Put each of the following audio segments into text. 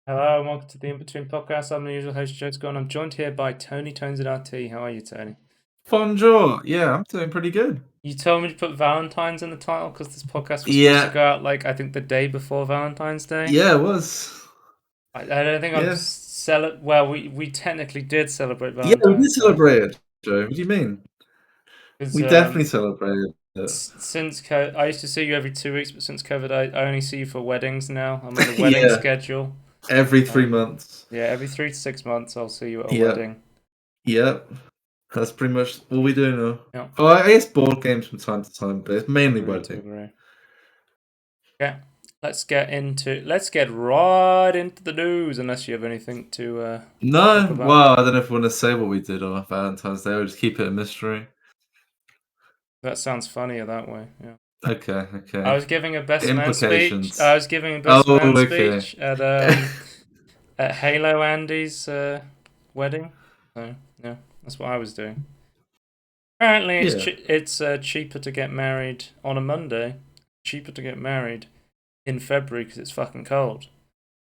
Hello and welcome to the Inbetween podcast. I'm the usual host, Joe Scott, and I'm joined here by Tony Tones at RT. How are you, Tony? Bonjour. Yeah, I'm doing pretty good. You told me to put Valentine's in the title because this podcast was supposed to Yeah, go out, I think the day before Valentine's Day. yeah, it was. I don't think I'm Yeah, Well, we technically did celebrate yeah, we did Valentine's Day celebrate it, Joe. What do you mean? because We definitely celebrated it. since COVID, I used to see you every 2 weeks, but since COVID, I only see you for weddings now. I'm on a wedding Yeah, schedule. every three Um, months. yeah, every 3 to 6 months, I'll see you at a Yeah, wedding. yeah. That's pretty much all we do now. Yeah, Oh, I guess board games from time to time, but it's mainly agree to wedding. agree. Okay, let's get right into the news. Unless you have anything to talk No, about. well, I don't know if we want to say what we did on Valentine's Day. We'll just keep it a mystery. That sounds funnier that way. Yeah. Okay, I okay. was giving a best man speech. Implications. I was giving a best Oh, man okay. speech at Halo Andy's wedding. So yeah, that's what I was doing. Apparently, Yeah, it's cheaper to get married on a Monday. Cheaper to get married in February because it's fucking cold.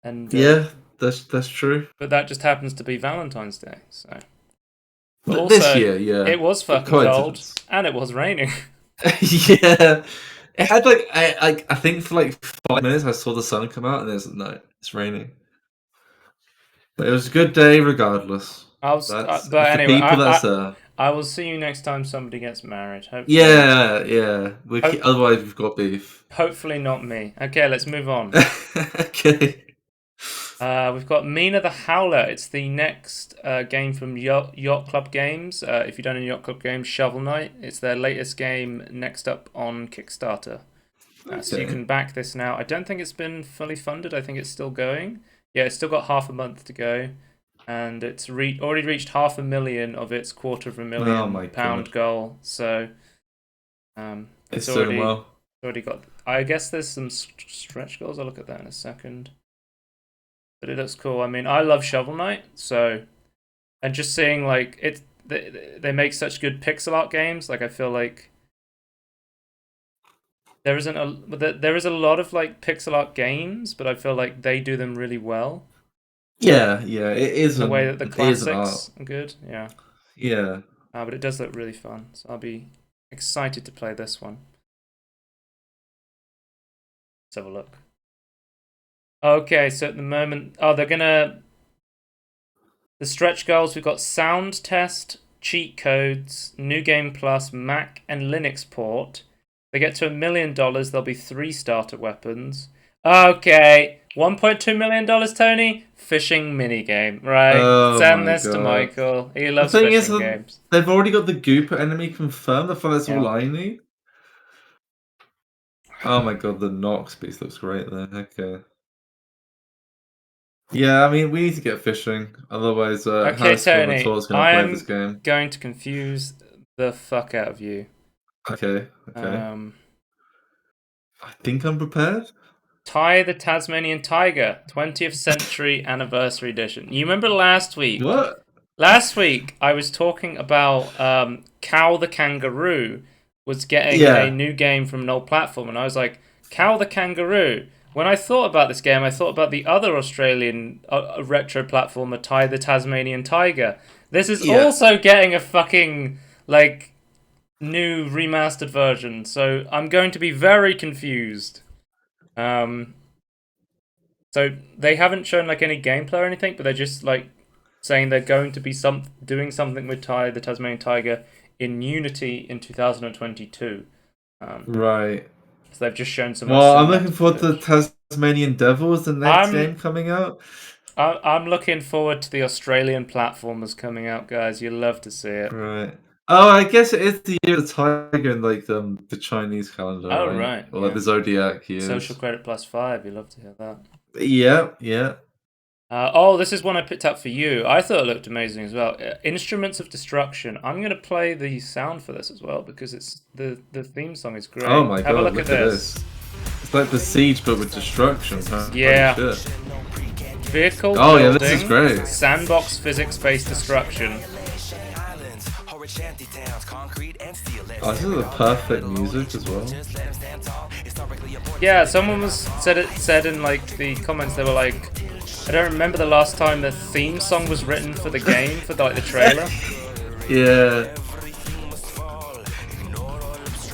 And yeah. That's true. but that just happens to be Valentine's Day. So. But This also, year, yeah. it was fucking cold Coincidence. and it was raining. Yeah. It had I think for like 5 minutes I saw the sun come out and no, it's raining. But it was a good day regardless. That's But it's the anyway, people that's there. I will see you next time somebody gets married. Yeah, yeah. Ho- Otherwise we've got beef. hopefully not me. Okay, let's move on. Okay. We've got Mina the Howler. It's the next game from Yacht Club Games. If you don't know Yacht Club Games, Shovel Knight. It's their latest game next up on Kickstarter. So you Okay. can back this now. I don't think it's been fully funded. I think it's still going. Yeah, it's still got half a month to go, and it's already reached 500,000 of its Oh my £250,000 god. goal. So It's it's doing well. already got. I guess there's some stretch goals. I'll look at that in a second. But it looks cool. I mean, I love Shovel Knight, so and just seeing like it, they make such good pixel art games. Like I feel like there is a lot of like pixel art games, but I feel like they do them really well. Yeah, yeah. In the way that the It is an art. classics are good, yeah. Yeah. But it does look really fun, so I'll be excited to play this one. Let's have a look. Okay, so at the moment, the stretch goals. We've got sound test, cheat codes, new game plus, Mac and Linux port. They get to $1 million. There'll be 3 starter weapons. Okay, $1.2 million, Tony. Fishing minigame, right? Oh Send my this to god. Michael. He The loves thing is, fishing games. they've already got the Gooper enemy confirmed. I thought that's all Yeah. I need. Oh my god, the Nox piece looks great there. Okay. Yeah, I mean, we need to get fishing. Otherwise, Okay, Harris Formator Tony. is going to I play this am game. going to confuse the fuck out of you. Okay, okay. I think I'm prepared. Ty the Tasmanian Tiger, 20th Century Anniversary Edition. You remember last week? What? Last week, I was talking about Cow the Kangaroo was getting Yeah. a new game from an old platform, and I was like, Cow the Kangaroo. When I thought about this game, I thought about the other Australian retro platformer, Ty the Tasmanian Tiger. This is also getting a fucking, like, new remastered version, so I'm going to be very confused. So they haven't shown like any gameplay or anything, but they're just like saying they're going to be doing something with Ty the Tasmanian Tiger in Unity in 2022. Right. So they've just shown some. Well, I'm looking forward to Tasmanian Devils, the next game coming out. I'm looking forward to the Australian platformers coming out, guys. You'll love to see it. Right. Oh, I guess it is the year of the tiger in like the Chinese calendar. Oh, right? right. Or like the zodiac years. Social credit +5. You'll love to hear that. Yeah, yeah. This is one I picked up for you. I thought it looked amazing as well. Instruments of Destruction. I'm going to play the sound for this as well because it's the theme song is great. Oh my god, Have a look at this. It's like the Siege but with destruction. Huh? Yeah. Holy shit. Vehicle Oh building, yeah, this is great. Sandbox physics-based destruction. Oh, this is the perfect music as well. Yeah, someone was said in like the comments, they were like, I don't remember the last time the theme song was written for the game for like the trailer. Yeah.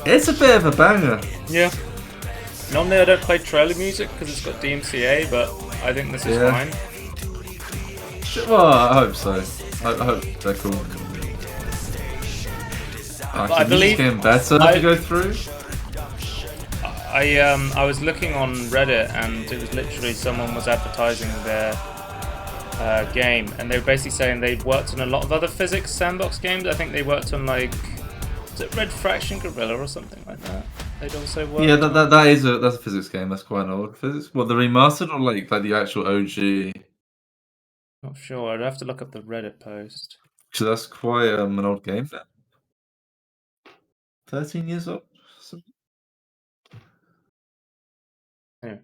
It's a bit of a banger. Yeah. Normally I don't play trailer music because it's got DMCA, but I think this is fine. Well, I hope so. I hope they're cool. I believe getting better to go through. I was looking on Reddit and it was literally someone was advertising their game and they were basically saying they'd worked on a lot of other physics sandbox games. I think they worked on like, is it Red Fraction Gorilla or something like that? They'd also worked. Yeah, that's a physics game. That's quite an old physics. Well, the remastered or like the actual OG. Not sure. I'd have to look up the Reddit post. So that's quite an old game. 13 years old. Anyway.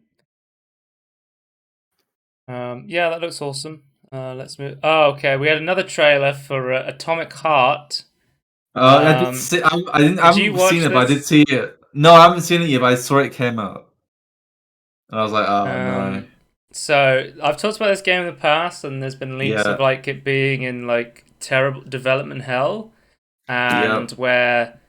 Yeah, that looks awesome. Let's move. Oh, okay. We had another trailer for Atomic Heart. I did see. I haven't seen it, but I did see it. No, I haven't seen it yet, but I saw it came out, and I was like, oh no. So I've talked about this game in the past, and there's been leaks of like it being in like terrible development hell, and where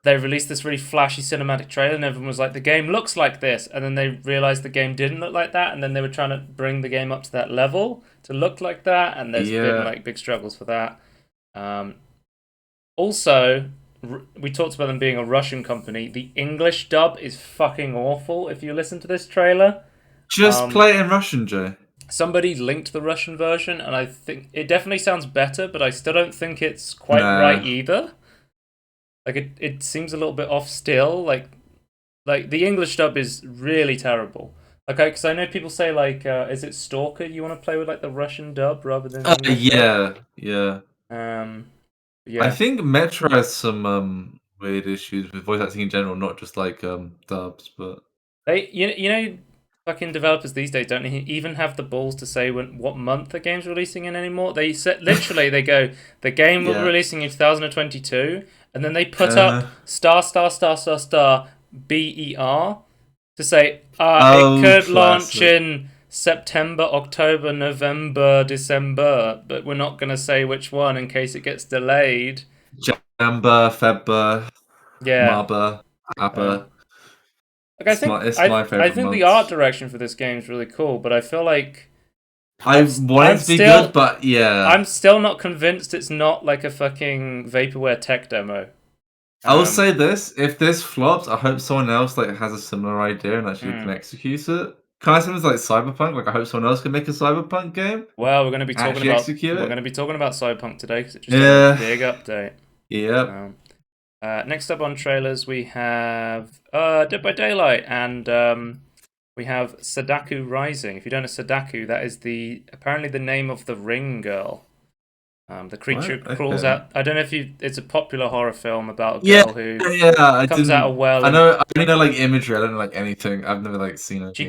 they released this really flashy cinematic trailer, and everyone was like, "The game looks like this," and then they realized the game didn't look like that, and then they were trying to bring the game up to that level to look like that, and there's been like big struggles for that. Also, we talked about them being a Russian company. The English dub is fucking awful. If you listen to this trailer, just play it in Russian, Jay. Somebody linked the Russian version, and I think it definitely sounds better, but I still don't think it's quite right either. Like it seems a little bit off still. Like the English dub is really terrible. Okay, because I know people say like, is it Stalker? You want to play with like the Russian dub rather than English dub? Yeah. Yeah. I think Metro has some weird issues with voice acting in general, not just like dubs, but they you know fucking developers these days don't even have the balls to say what month the game's releasing in anymore. They said literally they go the game will be releasing in 2022, and then they put up ******BER to say it could launch in September, October, November, December, but we're not going to say which one in case it gets delayed. Jamba, Febber, Maba, Abba. Like, It's my favorite. I think the art direction for this game is really cool, but I feel like I want it to be good, but yeah, I'm still not convinced it's not like a fucking vaporware tech demo. I will say this: if this flops, I hope someone else like has a similar idea and actually can execute it. Kind of similar to like Cyberpunk. Like I hope someone else can make a Cyberpunk game. Well, we're going to be talking about Cyberpunk today because it just had a big update. Yeah. Next up on trailers, we have Dead by Daylight, and we have Sadako Rising. If you don't know Sadako, that is apparently the name of the Ring Girl. The creature crawls out. I don't know if it's a popular horror film about a girl who comes out of a well. I only know like imagery. I don't know like anything. I've never like seen it. She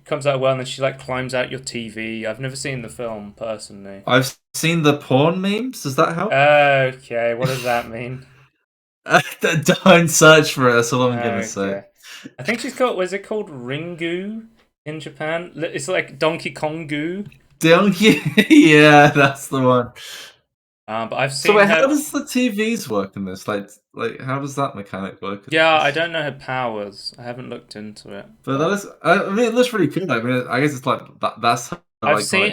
comes out of a well and then she like climbs out your TV. I've never seen the film personally. I've seen the porn memes. Does that help? Okay, what does that mean? Don't search for it. That's all I'm gonna say. I think she's called. Was it called Ringu in Japan? It's like Donkey Kong Goo. Donkey, yeah, that's the one. But I've seen. So wait, how does the TVs work in this? Like how does that mechanic work? Yeah, I don't know her powers. I haven't looked into it. But that is, I mean, it looks really cool. I mean, I guess it's like that's. I've seen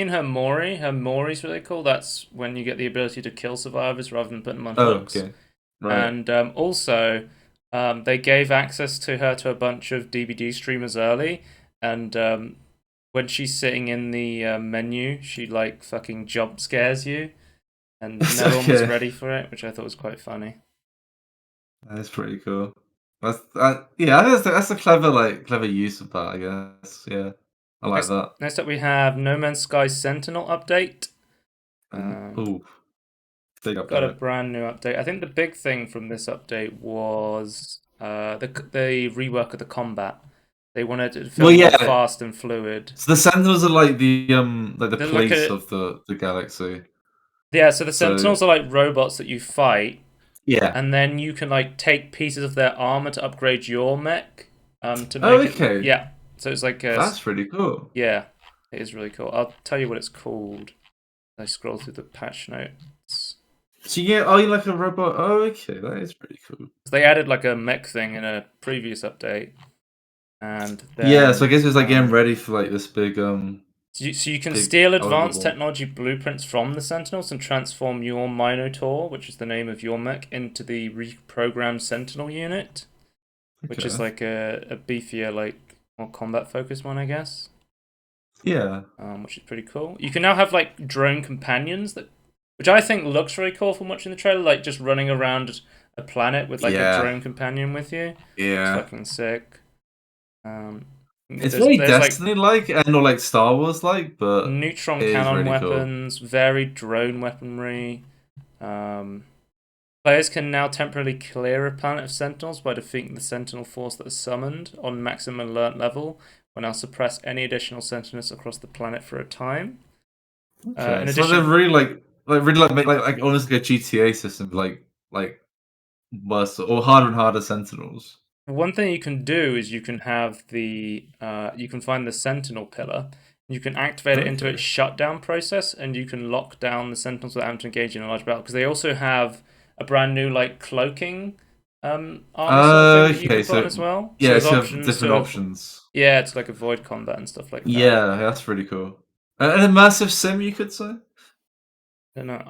her Mori. Her Mori's really cool. That's when you get the ability to kill survivors rather than put them on hooks. Okay. Right. And also, they gave access to her to a bunch of DVD streamers early, and when she's sitting in the menu, she like fucking jump scares you, and no one was ready for it, which I thought was quite funny. That's pretty cool. Yeah, that's a clever use of that, I guess. Yeah, I like that. Next up, we have No Man's Sky Sentinel update. Got a brand new update. I think the big thing from this update was the rework of the combat. They wanted it to feel more fast and fluid. So the Sentinels are like the police of the galaxy. Yeah, so the Sentinels are like robots that you fight. Yeah. and then you can like take pieces of their armor to upgrade your mech, to Oh, make it. okay. Yeah, so it's like a That's really cool. yeah, it is really cool. I'll tell you what it's called. I scroll through the patch notes. So you like a robot? Oh, okay, that is pretty cool. They added like a mech thing in a previous update, and Yeah, so then I guess it's like getting ready for like this big so you can big steal advanced overhaul. technology blueprints from the Sentinels and transform your Minotaur, which is the name of your mech, into the reprogrammed Sentinel unit, which is Okay. like a beefier, like more combat focused one, I guess. Yeah. Which is pretty cool. You can now have like drone companions which I think looks really cool from watching the trailer, like just running around a planet with like a Yeah. drone companion with you. It's Yeah. fucking sick. It's very There's like Destiny-like and not like Star Wars-like, but neutron it is cannon really cool. weapons, varied drone weaponry. Um, Players can now temporarily clear a planet of sentinels by defeating the sentinel force that is summoned on maximum alert level. Will now suppress any additional sentinels across the planet for a time. Okay, In so they're addition, really like really like make like almost like a GTA system, like worse or harder and harder Sentinels. one thing you can do is you can have you can find the sentinel pillar. You can activate it into its Okay. shutdown process, and you can lock down the sentinels without having to engage in a large battle. Because they also have a brand new like cloaking armor sort of thing that you Okay, can put on so as well. So yeah, there's so you have options different to options. yeah, to like avoid combat and stuff like that. Yeah, that's really cool. An immersive sim, you could say. I don't know.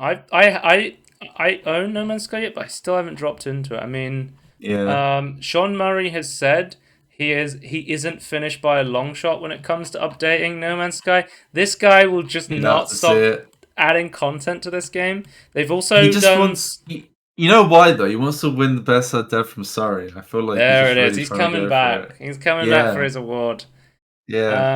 I own No Man's Sky yet, but I still haven't dropped into it. I mean, Yeah, Sean Murray has said he isn't finished by a long shot when it comes to updating No Man's Sky. This guy will just you love not to see stop it. adding content to this game. They've He also just done. wants. You know why though? He wants to win the best at Dev from Surrey. I feel like he's There just it is. really He's trying to coming go for it. back. He's coming back for Yeah, his award. yeah.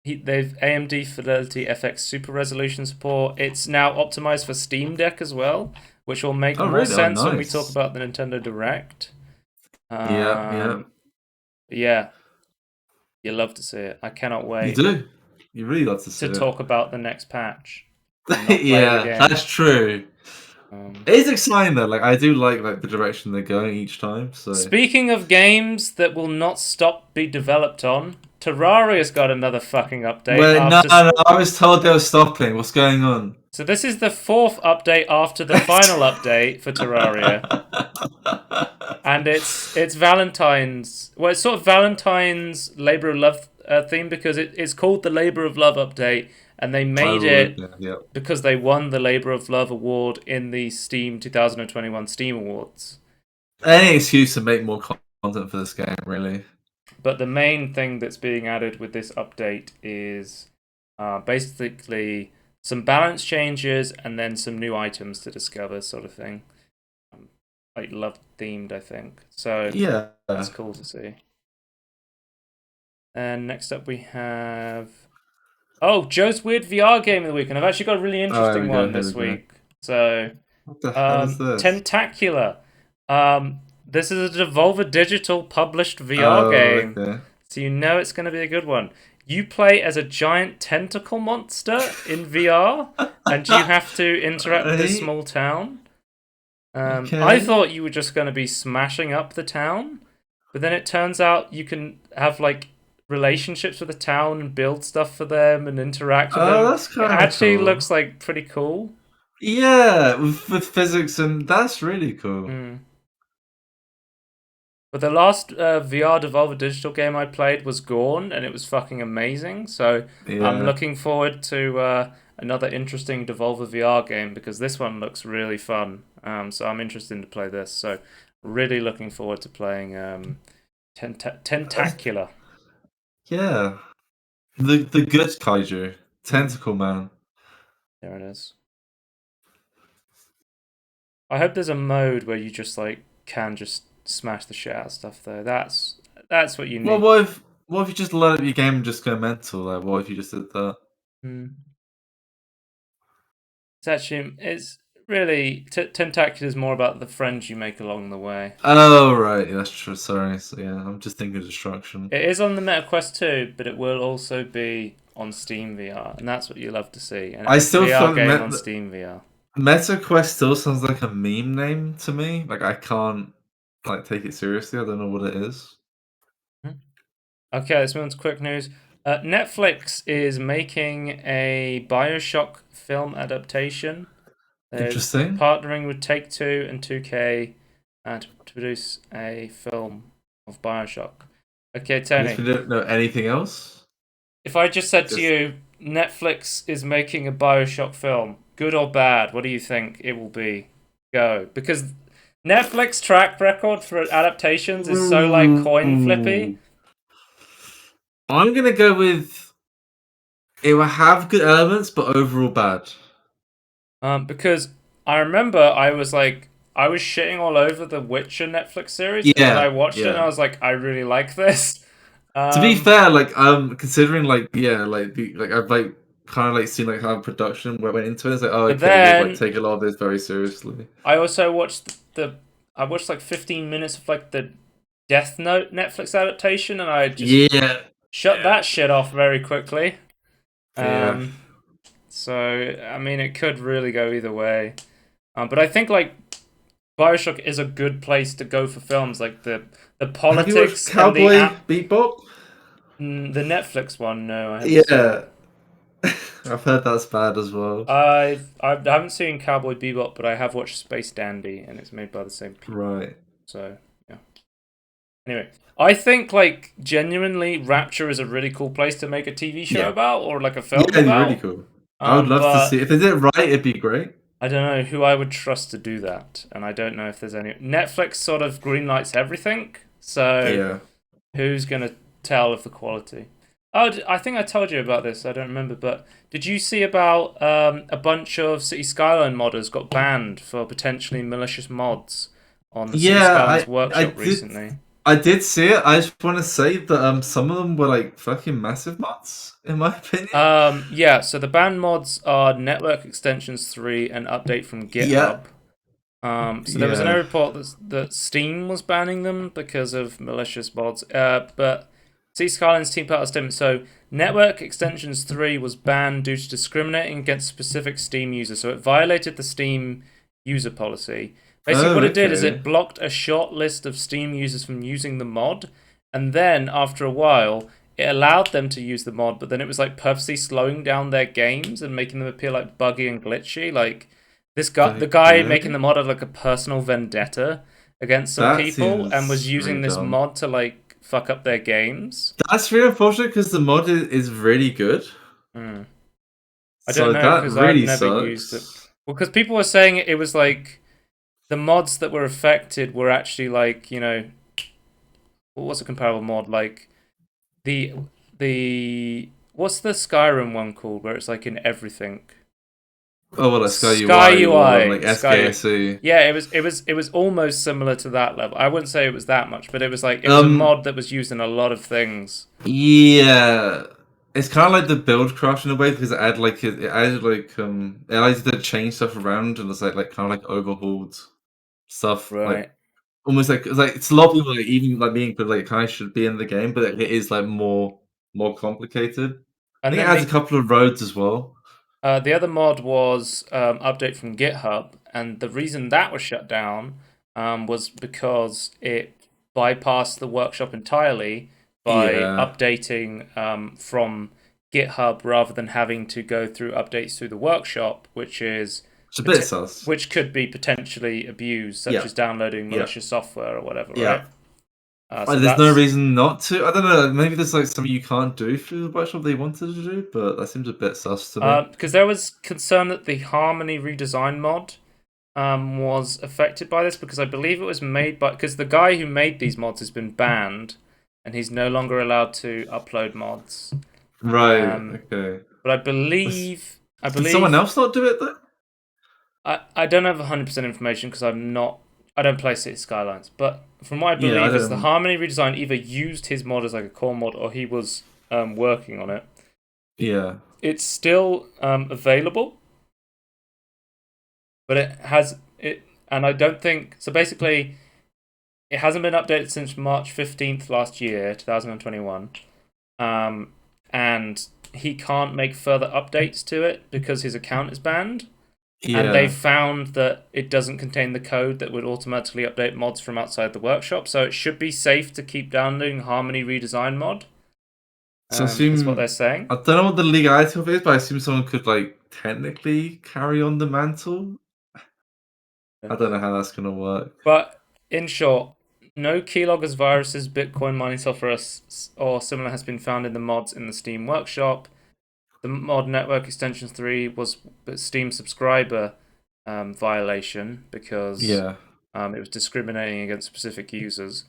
They've AMD Fidelity FX Super Resolution support. It's now optimized for Steam Deck as well, which will make Oh more really? Oh sense when we talk nice. about the Nintendo Direct. Yeah, yeah. Yeah, you love to see it. I cannot You wait do. You really love to see to it. talk about the next patch and not play the Yeah, game. that's true. Um, It is exciting though. Like I do like the direction they're going each time. So Speaking of games that will not stop be developed on, Terraria's got another fucking update well, no, after. no, I was told they were stopping. What's going on? So this is the fourth update after the final update for Terraria. And it's Valentine's. Well, it's sort of Valentine's Labor of Love theme because it's called the Labor of Love update, and they made Oh, it okay, yeah. because they won the Labor of Love award in the Steam 2021 Steam Awards. Any excuse to make more content for this game, really. But the main thing that's being added with this update is basically some balance changes and then some new items to discover, sort of thing. Like love themed, I think. So Yeah. that's cool to see. And next up we have Joe's weird VR game of the week, and I've actually got a really Oh, here interesting we go. one Here we this go. week. So What the hell is this? Tentacular. This is a Devolver Digital published VR Oh, game, okay. so you know it's going to be a good one. You play as a giant tentacle monster in VR, and you have to interact with this Right? small town. I Okay. thought you were just going to be smashing up the town, but then it turns out you can have like relationships with the town and build stuff for them and interact with Oh, them. that's It kind of actually cool. looks like pretty cool. Yeah, with physics and that's really cool. Mm. But the last VR Devolver Digital game I played was Gorn, and it was fucking amazing. So I'm Yeah. looking forward to another interesting Devolver VR game because this one looks really fun. So I'm interested to play this. So really looking forward to playing Tentacular. Yeah. The good kaiju. Mm, Tentacle Man. there it is. I hope there's a mode where you just like can just smash the shit out of stuff though. That's what you Well, need. what if you just let your game just go mental? Like, what if you just did that? Mm. It's really Tentacular is more about the friends you make along the way. Oh, right. Yeah, that's true. Sorry. So, yeah, I'm just thinking of destruction. It is on the MetaQuest 2, but it will also be on Steam VR, and that's what you love to see. I A still VR feel game like on Steam VR. MetaQuest still sounds like a meme name to me. Like I can't like take it seriously. I don't know what it is. Okay, let's move on to quick news. Netflix is making a Bioshock film adaptation. They're Interesting. partnering with Take-Two and 2K to produce a film of Bioshock. Okay, I guess we Tony, don't know anything else. if I just said to Just you, Netflix is making a Bioshock film, good or bad, what do you think it will be? Go. Because Netflix track record for adaptations is so like coin flippy. I'm gonna go with it will have good elements, but overall bad. Because I remember I was shitting all over the Witcher Netflix series, and then I Yeah, watched it and I yeah. was like, I really like this. To be Um, fair, like considering like yeah, like I've like kind of like seen like how production went into it. It's like oh but okay, they've like then taken a lot of this very seriously. I also watched I watched like 15 minutes of like the Death Note Netflix adaptation, and I just Yeah, shut yeah, that shit off very quickly. yeah. Um, so I mean, it could really go either way. But I think like Bioshock is a good place to go for films, like the Have you watched politics and the Cowboy app. Bebop? The Netflix one, no, I haven't seen Yeah, it. I've heard that's bad as well. I haven't seen Cowboy Bebop, but I have watched Space Dandy, and it's made by the same people. Right. So yeah. Anyway, I think like genuinely, Rapture is a really cool place to make a TV show Yeah. about or like a Yeah, film it'd be really about. cool. I would love to see But if they did it right. It'd be great. I don't know who I would trust to do that, and I don't know if there's any. Netflix sort of greenlights everything, so Yeah. who's gonna tell of the quality? Oh, I think I told you about this. I don't remember, but did you see about a bunch of City Skyline modders got banned for potentially malicious mods on the City Yeah, Skylines I workshop did recently? I did see it. I just want to say that some of them were like fucking massive mods, in my opinion. Yeah. So the banned mods are Network Extensions 3 and update from Yeah. GitHub. So there was no Yeah. report that Steam was banning them because of malicious mods. But Sea Skyline's team put out a statement. So Network Extensions 3 was banned due to discriminating against specific Steam users. So it violated the Steam user policy. Basically, Oh, what it did is okay. it blocked a short list of Steam users from using the mod, and then after a while, it allowed them to use the mod, but then it was like purposely slowing down their games and making them appear like buggy and glitchy. Like the guy making Okay. the mod had like a personal vendetta against some That people and was seems using really this dumb. mod to like fuck up their games. That's really unfortunate because the mod is really good. Hmm. I don't So know that because I've really never used it. sucks. Well, because people were saying it was like the mods that were affected were actually like what's a comparable mod like the what's the Skyrim one called where it's like in everything. Oh well, like Sky Sky UI or UI, like Sky. SKSE. Yeah, it was almost similar to that level. I wouldn't say it was that much, but it was like it was a Um, mod that was used in a lot of things. yeah, it's kind of like the build crash in a way because it added like it allows you to change stuff around and it's like kind of like overhauled stuff like Right. almost like it's a lot of people like even like being but like kind of should be in the game, but it is like more complicated. I And think it then adds a couple of roads as well. the other mod was update from GitHub, and the reason that was shut down was because it bypassed the workshop entirely by Yeah, updating from GitHub rather than having to go through updates through the workshop, it's a bit sus. which could be potentially abused, such Yeah, as downloading yeah, malicious software or whatever, yeah. right? So There's no that's reason not to. I don't know. Maybe there's like something you can't do through the workshop they wanted to do, but that seems a bit sus to me. because there was concern that the Harmony redesign mod was affected by this because I believe it was made by because the guy who made these mods has been banned and he's no longer allowed to upload mods. Right. Okay. But Let's- I Did someone believe else not do it though? I don't have 100% information because I don't play City Skylines, but from what I Yeah, I believe is the don't. Harmony redesign either used his mod as like a core mod or he was working on it. Yeah. It's still available, but and I don't think so. Basically, it hasn't been updated since March 15th last year, 2021, and he can't make further updates to it because his account is banned. and they Yeah. found that it doesn't contain the code that would automatically update mods from outside the workshop, so it should be safe to keep downloading Harmony Redesign mod. So I Is what assume they're saying. I don't know what the legality of it is, but I assume someone could like technically carry on the mantle. I don't know how that's gonna work. But in short, no keyloggers, viruses, Bitcoin mining software, or similar has been found in the mods in the Steam Workshop. The mod network extensions 3 was Steam subscriber violation because Yeah. it was discriminating against specific users.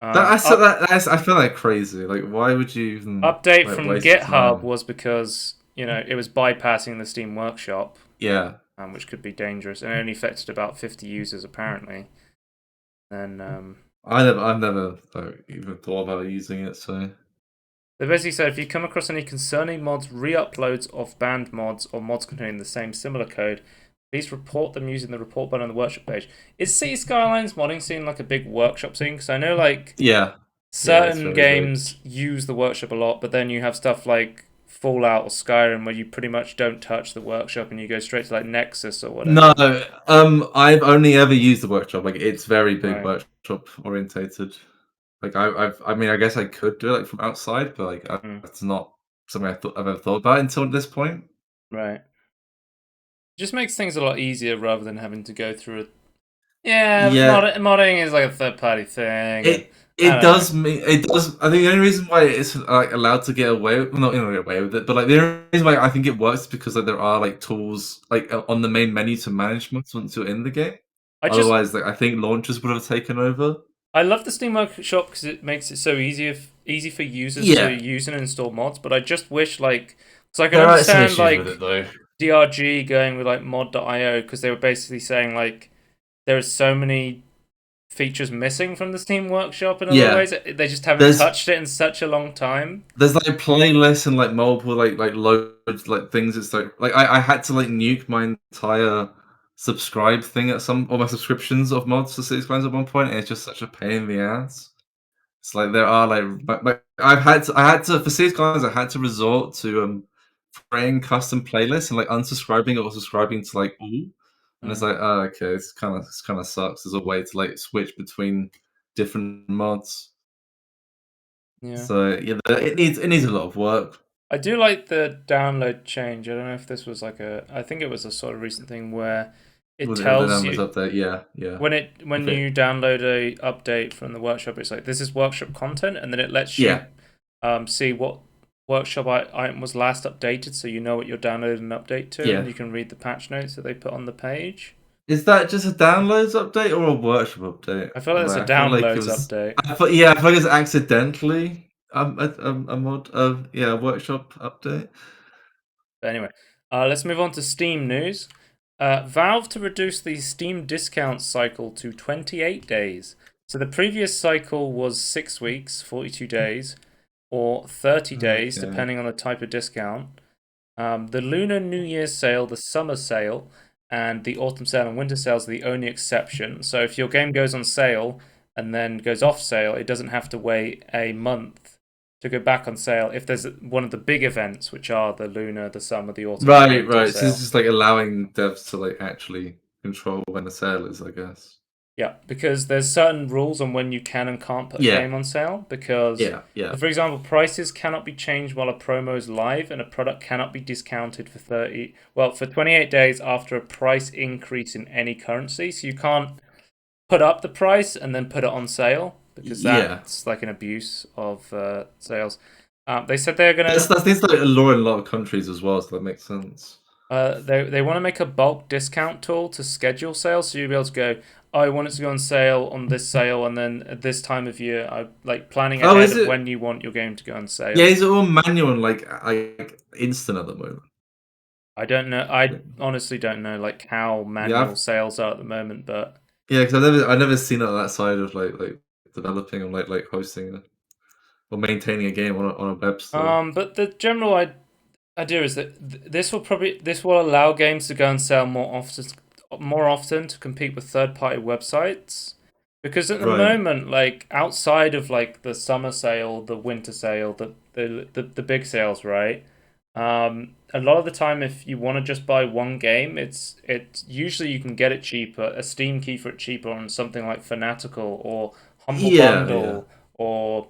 I find that crazy. Like, why would you even Update like from waste your GitHub time? was because it was bypassing the Steam Workshop, Yeah. which could be dangerous, and it only affected about 50 users apparently. And I've never like, even thought about using it. So they basically said if you come across any concerning mods, re-uploads of banned mods, or mods containing the same similar code, please report them using the report button on the workshop page. Is City Skylines modding scene like a big workshop scene? Because I know like yeah, yeah, it's certain very big. games use the workshop a lot, but then you have stuff like Fallout or Skyrim where you pretty much don't touch the workshop and you go straight to like Nexus or No, whatever. I've only ever used the workshop. Like, it's very big Right. workshop orientated. Like, I mean, I guess I could do it like from outside, but like, Mm, it's not something I've ever thought about until this point. right. Just makes things a lot easier rather than having to go through it. Yeah, but Yeah, modding is like a third party thing, and I it don't know. does mean it does. I think the only reason why it's like allowed to get away, well, not get away with it, but like the only reason why I think it works is because like there are like tools like on the main menu to manage mods once you're in the game. I just Otherwise, like I think launchers would have taken over. I love the Steam Workshop because it makes it so easy for users to Yeah, use and install mods. But I just wish like because I can there are some understand issues with it like though. DRG going with like mod.io because they were basically saying like there are so many features missing from the Steam Workshop in other Yeah, ways. They just haven't there's touched it in such a long time. there's like playlists and like multiple like loads like things. It's like I had to like nuke my entire subscribe thing at some or my subscriptions of mods to Six Clans at one point, and it's just such a pain in the ass. It's like there are like I had to for Six Clans I had to resort to creating custom playlists and like unsubscribing or subscribing to like all, and it's Mm, like oh okay, it's kind of sucks as a way to like switch between different mods. yeah. So yeah, it needs a lot of work. I do like the download change. I don't know if this was like I think it was a sort of recent thing where it With the tells numbers you up there, yeah, yeah. when If it, you download a update from the workshop, it's like this is workshop content, and then it lets you yeah, see what workshop item was last updated, so you know what you're downloading an update to, and yeah. you can read the patch notes that they put on the page. Is that just a downloads update or a workshop update? I feel like it's a Like, I feel like it downloads was. update. Yeah, I feel like it's accidentally a mod of yeah a workshop update. But anyway, let's move on to Steam news. Valve to reduce the Steam discount cycle to 28 days. So the previous cycle was 6 weeks, 42 days, or 30 days, Okay. depending on the type of discount. The Lunar New Year's sale, the summer sale, and the autumn sale and winter sales are the only exception. So if your game goes on sale and then goes off sale, it doesn't have to wait a month to go back on sale if there's one of the big events, which are the lunar, the summer, the autumn, and the Right, winter right. So it's sale. just like allowing devs to like actually control when the sale is, I guess. Yeah, because there's certain rules on when you can and can't put a Yeah, game on sale. Because, yeah, yeah. for example, prices cannot be changed while a promo is live, and a product cannot be discounted for 28 days after a price increase in any currency. So you can't put up the price and then put it on sale because Yeah. that's like an abuse of sales. They said they're gonna That's things like a law in a lot of countries as well, so that makes sense. they want to make a bulk discount tool to schedule sales, so you'll be able to go. Oh, I want it to go on sale on this sale, and then at this time of year, I like planning Oh, ahead is of it? when you want your game to go on Yeah, sale. is it all manual and like instant at the moment? I don't know. I honestly don't know like how Yeah, manual sales are at the moment, but yeah, because I've never seen it on that side of like developing and like hosting or maintaining a game on a web store. but the general idea is that this will allow games to go and sell more often to compete with third party websites. Because at the Right. moment, like outside of like the summer sale, the winter sale, the big sales, right? A lot of the time, if you want to just buy one game, it's usually you can get it cheaper, a Steam key for it cheaper on something like Fanatical or Humble Yeah, yeah. Bundle or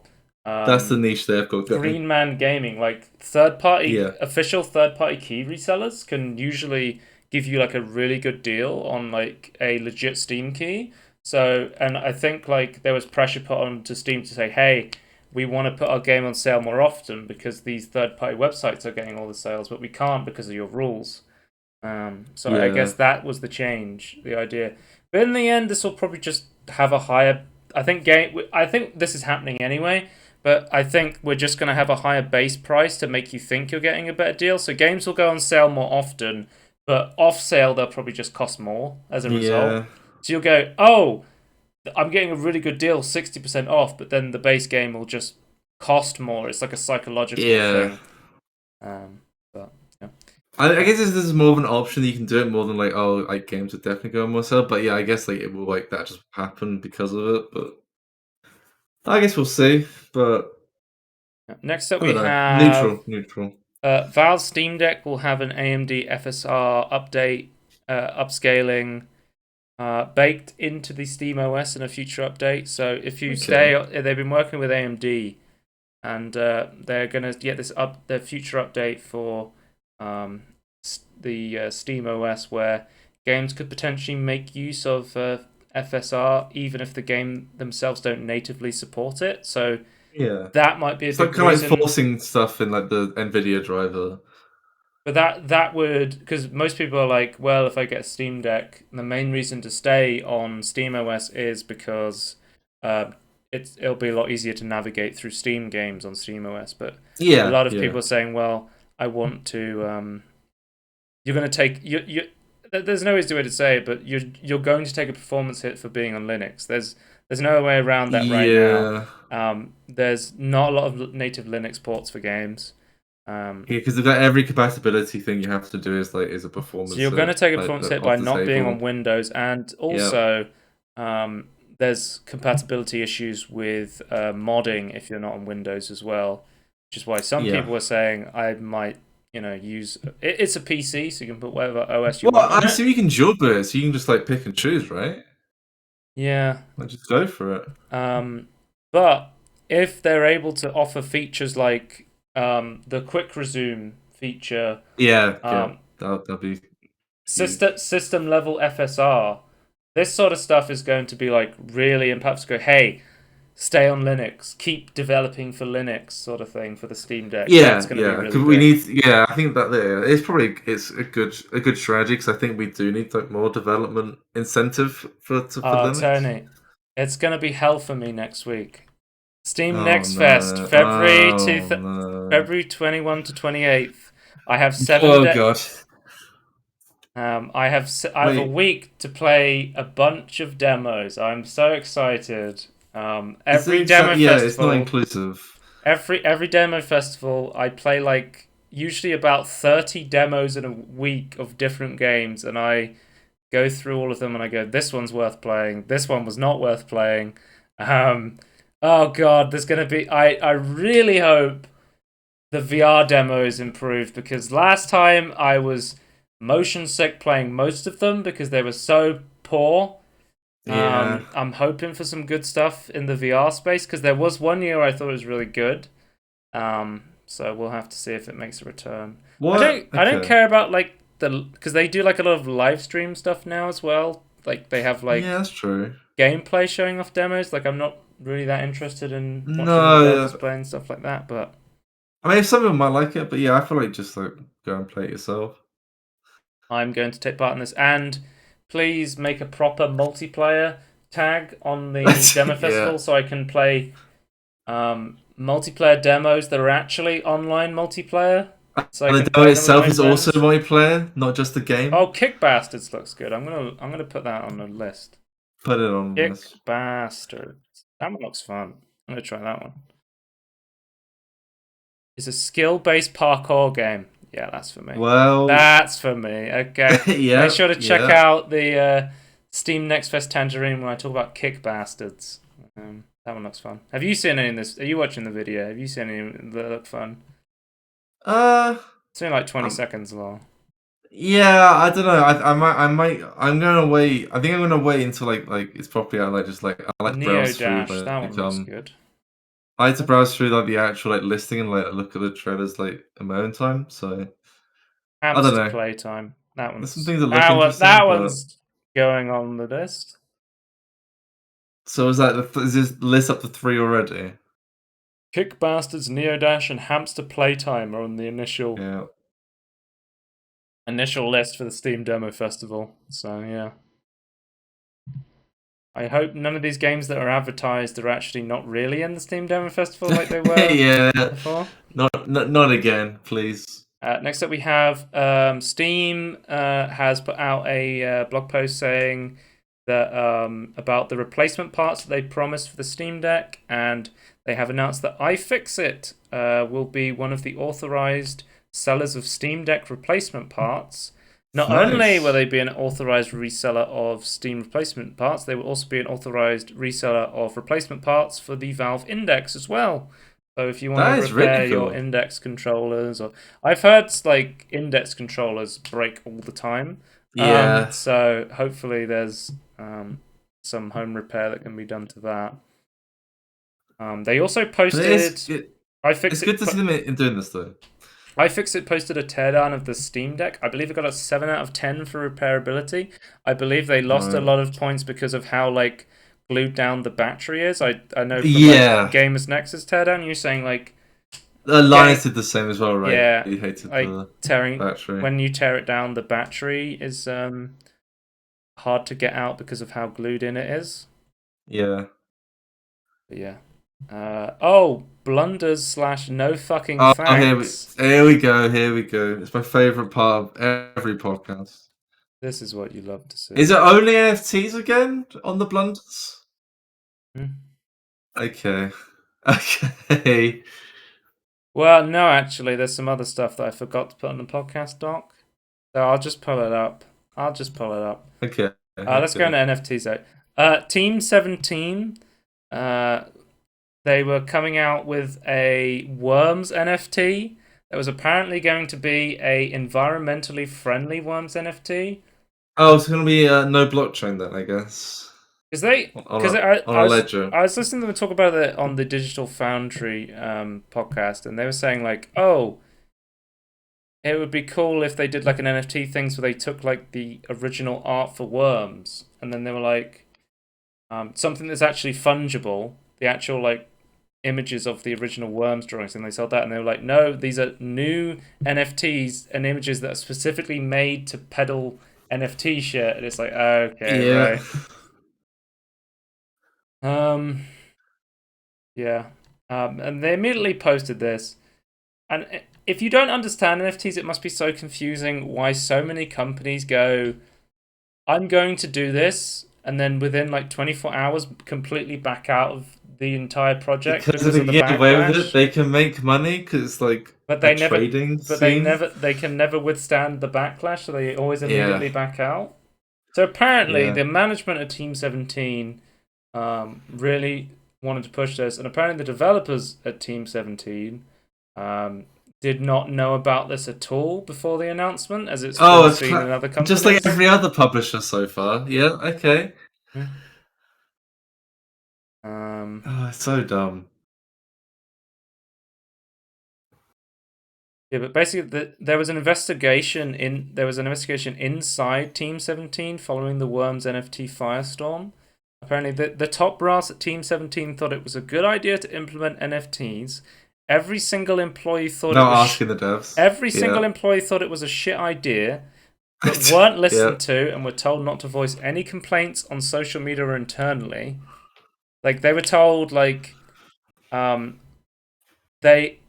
That's the um, niche they've got going. Green Man Gaming. Like third party, Yeah, official third party key resellers can usually give you like a really good deal on like a legit Steam key. So, and I think like there was pressure put on to Steam to say, hey, we want to put our game on sale more often because these third party websites are getting all the sales, but we can't because of your rules. So I guess yeah, that was the change, the idea. But in the end, this will probably just have a higher. I think this is happening anyway. But I think we're just going to have a higher base price to make you think you're getting a better deal. So games will go on sale more often, but off sale they'll probably just cost more as a result. yeah, So you'll go, oh, I'm getting a really good deal, 60% off, but then the base game will just cost more. It's like a psychological yeah. thing. But yeah. I guess this is more of an option. You can do it more than like, oh, like games would definitely go on more sale. But yeah, I guess like it will like that just happen because of it. But I guess we'll see. But Next up, I we don't know. have Neutral, neutral. Valve Steam Deck will have an AMD FSR update, upscaling baked into the Steam OS in a future update. So if you Okay. they've been working with AMD, and they're gonna get this their future update for um, the Steam OS, where games could potentially make use of FSR even if the game themselves don't natively support it. So Yeah. that might be a It's like big kind of like reason. forcing stuff in like the Nvidia driver. But that would, because most people are like, well, if I get a Steam Deck, the main reason to stay on Steam OS is because uh, it'll be a lot easier to navigate through Steam games on Steam OS. But a Yeah, lot of yeah. people are saying, well, I want to. You're going to take you. There's no easy way to say it, but you're going to take a performance hit for being on Linux. There's no way around that right now. Yeah. There's not a lot of native Linux ports for games. Yeah, because that every compatibility thing you have to do is a So performance you're going to take a like performance hit by off the not being on table. Windows, and Yeah. also there's compatibility issues with modding if you're not on Windows as well, which is why some Yeah. people are saying I might, use it's a PC, so you can put whatever OS you Well, want I on it. assume you can jailbird, so you can just like pick and choose, right? Yeah, Like just go for it. but if they're able to offer features like the quick resume feature, Yeah, yeah. um, That'll be huge. system level FSR. This sort of stuff is going to be like really impactful. Go, hey, stay on Linux, keep developing for Linux, sort of thing for the Steam Deck. That's Yeah, going to be yeah. really Because we big. need. Yeah, I think that there it's a good strategy because I think we do need like more development incentive for Linux. Tony, it's going to be hell for me next week. Steam Oh Next Fest, no! Oh no! February 21 to 28th. I have Oh god! I have a Wait, week to play a bunch of demos. I'm so excited. is Every it? So, demo yeah, it's not festival, inclusive. every demo festival, I play like usually about 30 demos in a week of different games, and I go through all of them and I go, this one's worth playing. This one was not worth playing. Um, oh god, there's gonna be. I really hope the VR demo is improved because last time I was motion sick playing most of them because they were so poor. Yeah. I'm hoping for some good stuff in the VR space because there was one year I thought it was really good. So we'll have to see if it makes a return. What? I don't Okay. care about like because they do like a lot of live stream stuff now as well. Like they have Yeah, like that's true. gameplay showing off demos. Like I'm not really that interested in watching No, developers yeah. playing stuff like that, but I mean, some of them might like it, but yeah, I feel like just like go and play it yourself. I'm going to take part in this. And please make a proper multiplayer tag on the demo Yeah. festival so I can play multiplayer demos that are actually online multiplayer, so I And the can demo play them with itself my is also friends. multiplayer, not just the game. Oh, Kick Bastards looks good. I'm gonna put that on the list. Put it on Kick this. Bastards. That one looks fun. I'm gonna try that one. It's a skill-based parkour game. Yeah, that's for me. Well, That's for me. Okay. Make yeah, sure to check yeah. out the Steam Next Fest Tangerine when I talk about Kick Bastards. That one looks fun. Have you seen any of this? Are you watching the video? Have you seen any that look fun? Uh, It's only like 20 Um, seconds long. yeah, I don't know. I'm gonna wait. I think I'm gonna wait until like it's properly out. Like just like I like Neo browse through Dash, that one looks good. I like to browse through like the actual like listing and like look at the trailers like in my own time. So I don't Hamster know. Playtime. There's some things that look That interesting, but one's going on the list. so is that is this list up to 3 already? Kick Bastards, Neo Dash, and Hamster Playtime are on the Yeah. initial list for the Steam Demo Festival. So yeah. I hope none of these games that are advertised are actually not really in the Steam Demo Festival like they were Yeah. before. Not again, please. Next up, we have Steam has put out a blog post saying that about the replacement parts that they promised for the Steam Deck, and they have announced that iFixit will be one of the authorized sellers of Steam Deck replacement parts. Not only will Nice. they be an authorized reseller of Steam replacement parts, they will also be an authorized reseller of replacement parts for the Valve Index as well. So if you want to That is really repair your cool. index controllers, or I've heard like index controllers break all the time. Yeah. So hopefully there's some home repair that can be done to that. They also But posted it's good to see them in doing this though. iFixit posted a teardown of the Steam Deck. I believe it got a 7 out of 10 for repairability. I believe they lost a Right. lot of points because of how like glued down the battery is. I know from like Yeah. Gamers Nexus teardown, you're saying like Linus getting did the same as well, right? yeah, He hated like the tearing battery. when you tear it down, the battery is hard to get out because of how glued in it is. Yeah. But yeah. Blunders slash no fucking Oh, thanks. here we go. Here we go. It's my favorite part of every podcast. This is what you love to Is see. it only NFTs again on the blunders? Hmm. Okay. Okay. Well, no, actually, there's some other stuff that I forgot to put on the podcast doc. So I'll just pull it up. Okay. Let's go Okay. into NFTs though. Team 17. Uh, they were coming out with a Worms NFT that was apparently going to be a environmentally friendly Worms NFT. Oh, it's gonna be no blockchain then, I guess. Because On a ledger. I was listening to them talk about it on the Digital Foundry podcast, and they were saying like, oh, it would be cool if they did like an NFT thing, so they took like the original art for Worms, and then they were like, something that's actually fungible, the actual like images of the original Worms drawings, and they sold that, and they were like, no, these are new NFTs and images that are specifically made to peddle NFT shit, and it's like, okay, Yeah. right. Um, yeah. And they immediately posted this. And if you don't understand NFTs, it must be so confusing why so many companies go, I'm going to do this, and then within like 24 hours, completely back out of the entire project Because if because they of can the get away with it, backlash. they can make money because it's like But a they never, trading scene. they can never withstand the backlash, so they always Yeah. immediately back out. So apparently, Yeah. the management of Team 17 really wanted to push this, and apparently the developers at Team 17 did not know about this at all before the announcement, as it's Oh, been it's seen in other just like companies. every other publisher so far. Yeah, okay. Um, Oh, it's so dumb. yeah, but basically, there was an investigation inside Team 17 following the Worms NFT firestorm. Apparently, the top brass at Team 17 thought it was a good idea to implement NFTs. Every single employee thought it Not was. asking the devs. Every single Yeah. employee thought it was a shit idea, but weren't Yeah. listened to and were told not to voice any complaints on social media or internally. Like they were told, like,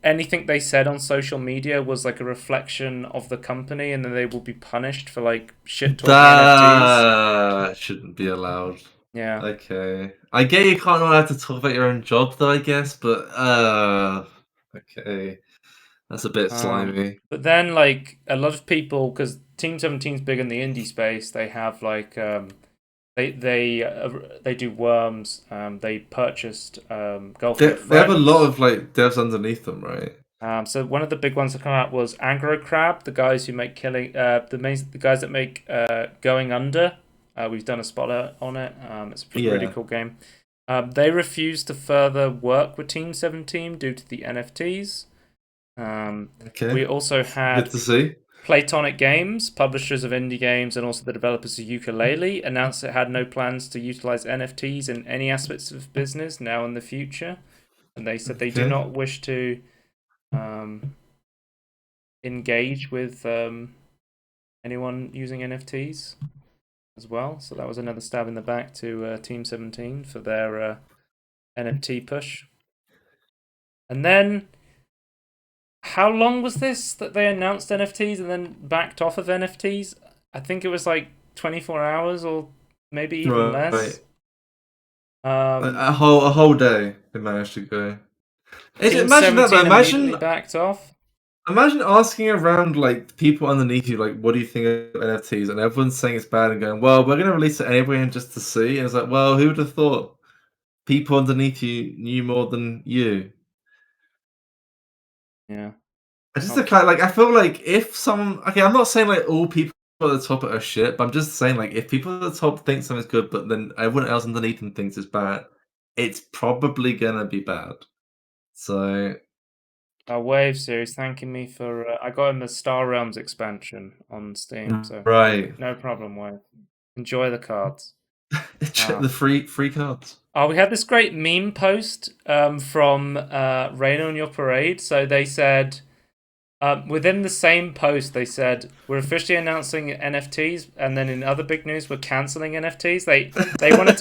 anything they said on social media was like a reflection of the company, and then they will be punished for like shit talking NFTs. That shouldn't be allowed. Yeah. Okay. I get you can't allowed to talk about your own job though, I guess, but okay. That's a bit slimy. But then like a lot of people, because Team 17's big in the indie space, they have like they do Worms. They purchased Golf They with have a lot Friends. of like devs underneath them, right? So one of the big ones that come out was Aggro Crab, the guys who make the guys that make Going Under. We've done a spot on it. It's a really Yeah. cool game. They refused to further work with Team 17 due to the NFTs. Okay. We also Good had to see. Playtonic Games, publishers of indie games and also the developers of Yooka-Laylee, announced it had no plans to utilize NFTs in any aspects of business now in the future. And they said they do Okay. not wish to engage with anyone using NFTs as well. So that was another stab in the back to Team 17 for their NFT push. And then, how long was this that they announced NFTs and then backed off of NFTs? I think it was like 24 hours or maybe even less. Right. Um, A whole day they managed to go. Team Imagine that though. 17 immediately backed off. Imagine asking around like people underneath you, like, what do you think of NFTs? And everyone's saying it's bad and going, well, we're gonna release it anyway and just to see. And it's like, well, who would have thought people underneath you knew more than you? Yeah. I just Oh, like I feel like if some okay, I'm not saying like all people at the top are shit, but I'm just saying like if people at the top think something's good, but then everyone else underneath them thinks it's bad, it's probably gonna be bad. So Wave series thanking me for. I got him the Star Realms expansion on Steam, so right, no problem, Wave. Enjoy the cards. the free cards. Oh, we had this great meme post from Rain on Your Parade. So they said, within the same post, they said, we're officially announcing NFTs, and then in other big news, we're canceling NFTs. They wanted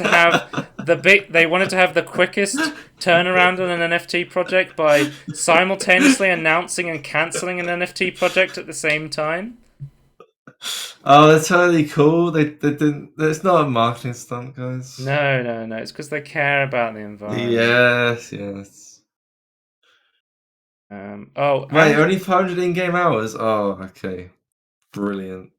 to have the quickest turnaround on an NFT project by simultaneously announcing and canceling an NFT project at the same time. Oh, that's totally cool. They didn't. It's not a marketing stunt, guys. No. It's because they care about the environment. Yes, yes. Wait, And only 500 in-game hours? Oh, okay. Brilliant.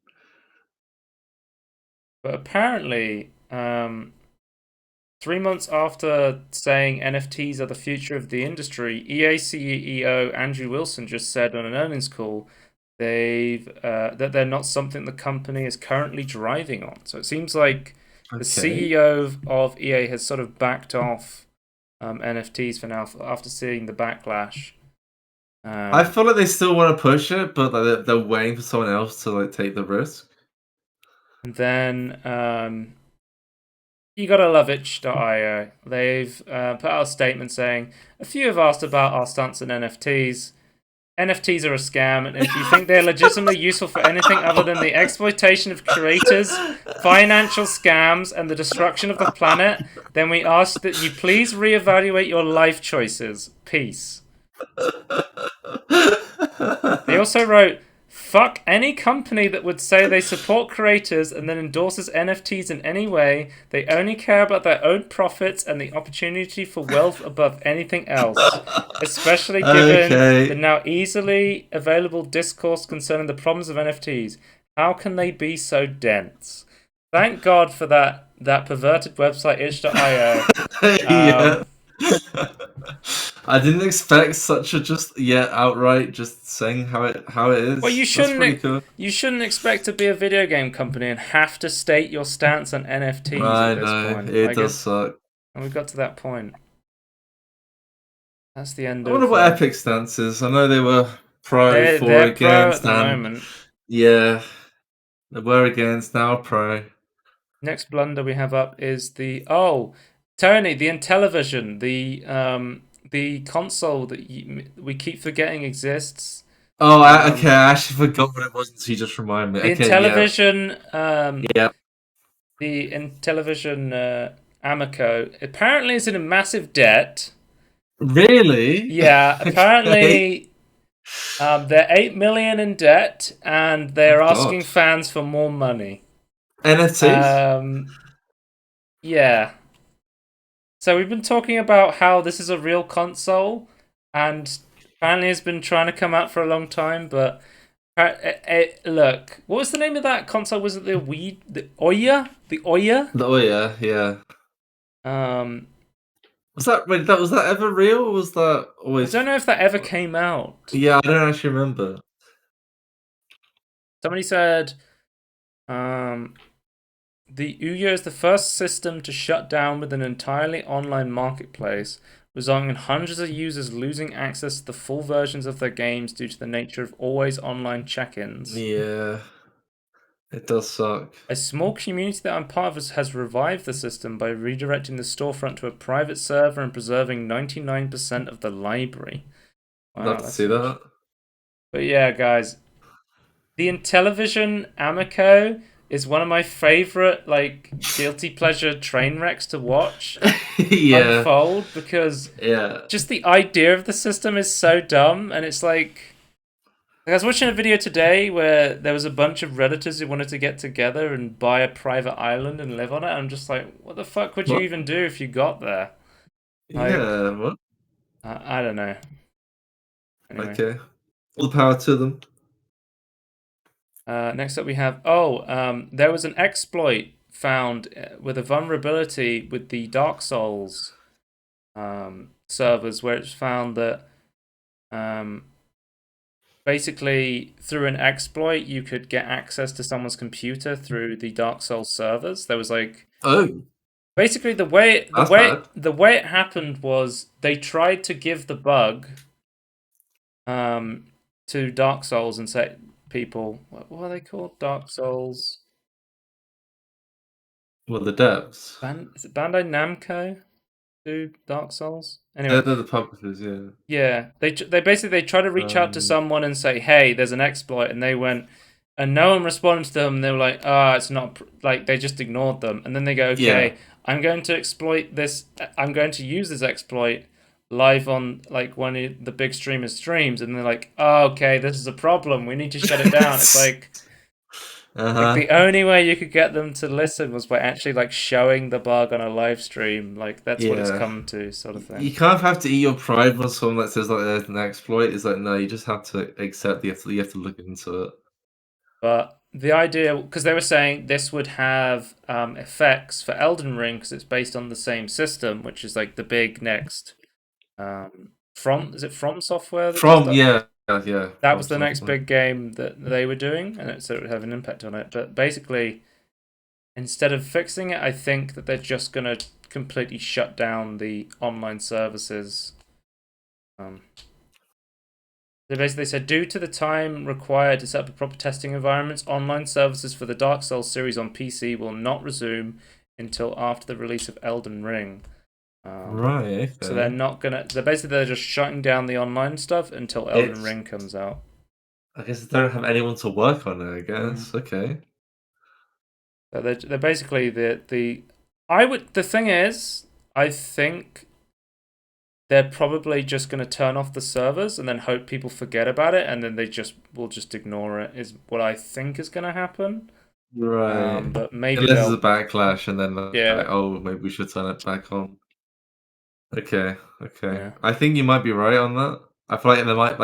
but apparently, 3 months after saying NFTs are the future of the industry, EA CEO Andrew Wilson just said on an earnings call that they're not something the company is currently driving on. So it seems like the Okay. CEO of EA has sort of backed off NFTs for now after seeing the backlash. I feel like they still want to push it, but like, they're waiting for someone else to like take the risk. And then you gotta love itch.io. They've put out a statement saying, a few have asked about our stance on NFTs. NFTs are a scam, and if you think they're legitimately useful for anything other than the exploitation of creators, financial scams, and the destruction of the planet, then we ask that you please reevaluate your life choices. Peace. They also wrote, fuck any company that would say they support creators and then endorses NFTs in any way. They only care about their own profits and the opportunity for wealth above anything else. Especially given the Okay. now easily available discourse concerning the problems of NFTs. How can they be so dense? Thank God for that perverted website itch.io. Yeah. I didn't expect such a just outright just saying how it Well, is. That's pretty cool. you shouldn't expect to be a video game company and have to state your stance on NFTs at I this know point. it Like does it, suck. and we got to that point. That's the end I wonder of. what Epic stance is. I know they were pro, for, They're pro at against, the and moment. yeah, they were against, now pro. Next blunder we have up is the Tony, the Intellivision, the console that we keep forgetting exists. Oh, okay. I actually forgot what it was until you just reminded me. The Okay, yeah, Intellivision, yeah. the Intellivision Amico apparently is in a massive debt. Really? Yeah, Okay. apparently they're 8 million in debt, and Oh they're asking God. fans for more money. NFTs? Um, yeah. So we've been talking about how this is a real console, and apparently it's been trying to come out for a long time. But look, what was the name of that console? Was it the Wii, the Oya, the Oya? Oh yeah, yeah. Um, Was that ever real, or was that I always don't know if that ever came out. Yeah, I don't actually remember. Somebody said, um, the Ouya is the first system to shut down with an entirely online marketplace, resulting in hundreds of users losing access to the full versions of their games due to the nature of always online check-ins. Yeah, it does suck. A small community that I'm part of has revived the system by redirecting the storefront to a private server and preserving 99% of the library. Love Wow, to that's see huge. that. But yeah, guys, the Intellivision Amico is one of my favorite, like, guilty pleasure train wrecks to watch Yeah, unfold, because yeah. just the idea of the system is so dumb, and it's like I was watching a video today where there was a bunch of Redditors who wanted to get together and buy a private island and live on it. I'm just like, what the fuck would you What? even do if you got there? Like, Yeah, what? I don't know. Anyway, Okay. All the power to them. next up we have there was an exploit found with a vulnerability with the Dark Souls servers, where it's found that um, basically through an exploit you could get access to someone's computer through the Dark Souls servers. There was like Oh, basically the way the that's way bad. the way it happened was they tried to give the bug to Dark Souls and say people what are they called? Dark Souls Well, the devs. Is it Bandai Namco do Dark Souls? Anyway, They're the publishers, yeah. yeah, they basically they try to reach out to Um, someone and say, "Hey, there's an exploit," and they went, and no one responded to them. And they were like, "Ah, it's not like they just ignored them." And then they go, yeah. "Okay, I'm going to exploit this. I'm going to use this exploit live on like one of the big streamers' streams." And they're like, "Oh, okay, this is a problem. We need to shut it down." It's like Uh-huh. the only way you could get them to listen was by actually like showing the bug on a live stream. Like that's what it's Yeah. come to, sort of You thing. kind of have to eat your pride when someone that says like there's an exploit. It's like no, you just have to accept. You have to look into it. But the idea, because they were saying this would have effects for Elden Ring because it's based on the same system, which is like the big next from is it From Software that does From that? yeah, That from was the next software. big game that they were doing, and so it would have an impact on it. But basically, instead of fixing it, I think that they're just gonna completely shut down the online services. They basically said, due to the time required to set up a proper testing environments, online services for the Dark Souls series on PC will not resume until after the release of Elden Ring. Right. So they're Okay. not gonna. So basically, they're just shutting down the online stuff until Elden It's. Ring comes out. I guess they don't have anyone to work on it. I Mm. guess. Okay. So they're basically the. I would. The thing is, I think they're probably just going to turn off the servers and then hope people forget about it, and then they just will just ignore it. Is what I think is going to happen. Right. But maybe Unless there's a they'll. backlash, and then like, Yeah, oh, maybe we should turn it back on. Okay. Okay. yeah. I think you might be right on that. I feel like they might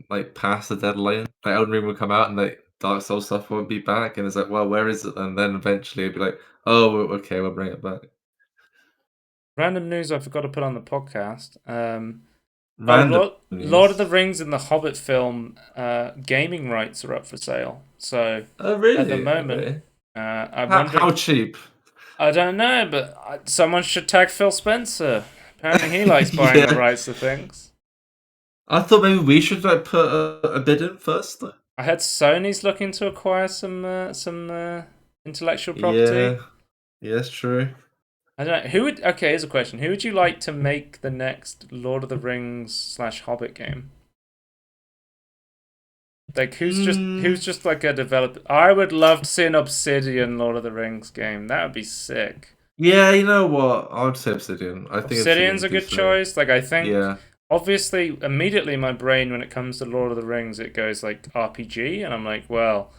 like pass the deadline. Like Elden Ring will come out, and like Dark Souls stuff won't be back, and it's like, well, where is it? And then eventually it'll be like, oh, okay, we'll bring it back. Random news I forgot to put on the podcast. Random Lord of news. the Rings and the Hobbit film gaming rights are up for sale. So Oh, at the really? moment, Okay. I'm How wondering. cheap? I don't know, but someone should tag Phil Spencer. Apparently, he likes buying the Yeah. rights to things. I thought maybe we should like put a bid in first. I heard Sony's looking to acquire some intellectual property. Yeah. Yeah, it's true. I don't know who would. Okay, here's a question: who would you like to make the next Lord of the Rings slash Hobbit game? Like Hmm. who's just like a developer? I would love to see an Obsidian Lord of the Rings game. That would be sick. Yeah, you know what? I would say Obsidian. I think Obsidian Obsidian's would a be good fair. choice. Like I think Yeah. obviously immediately my brain when it comes to Lord of the Rings it goes like RPG and I'm like, well,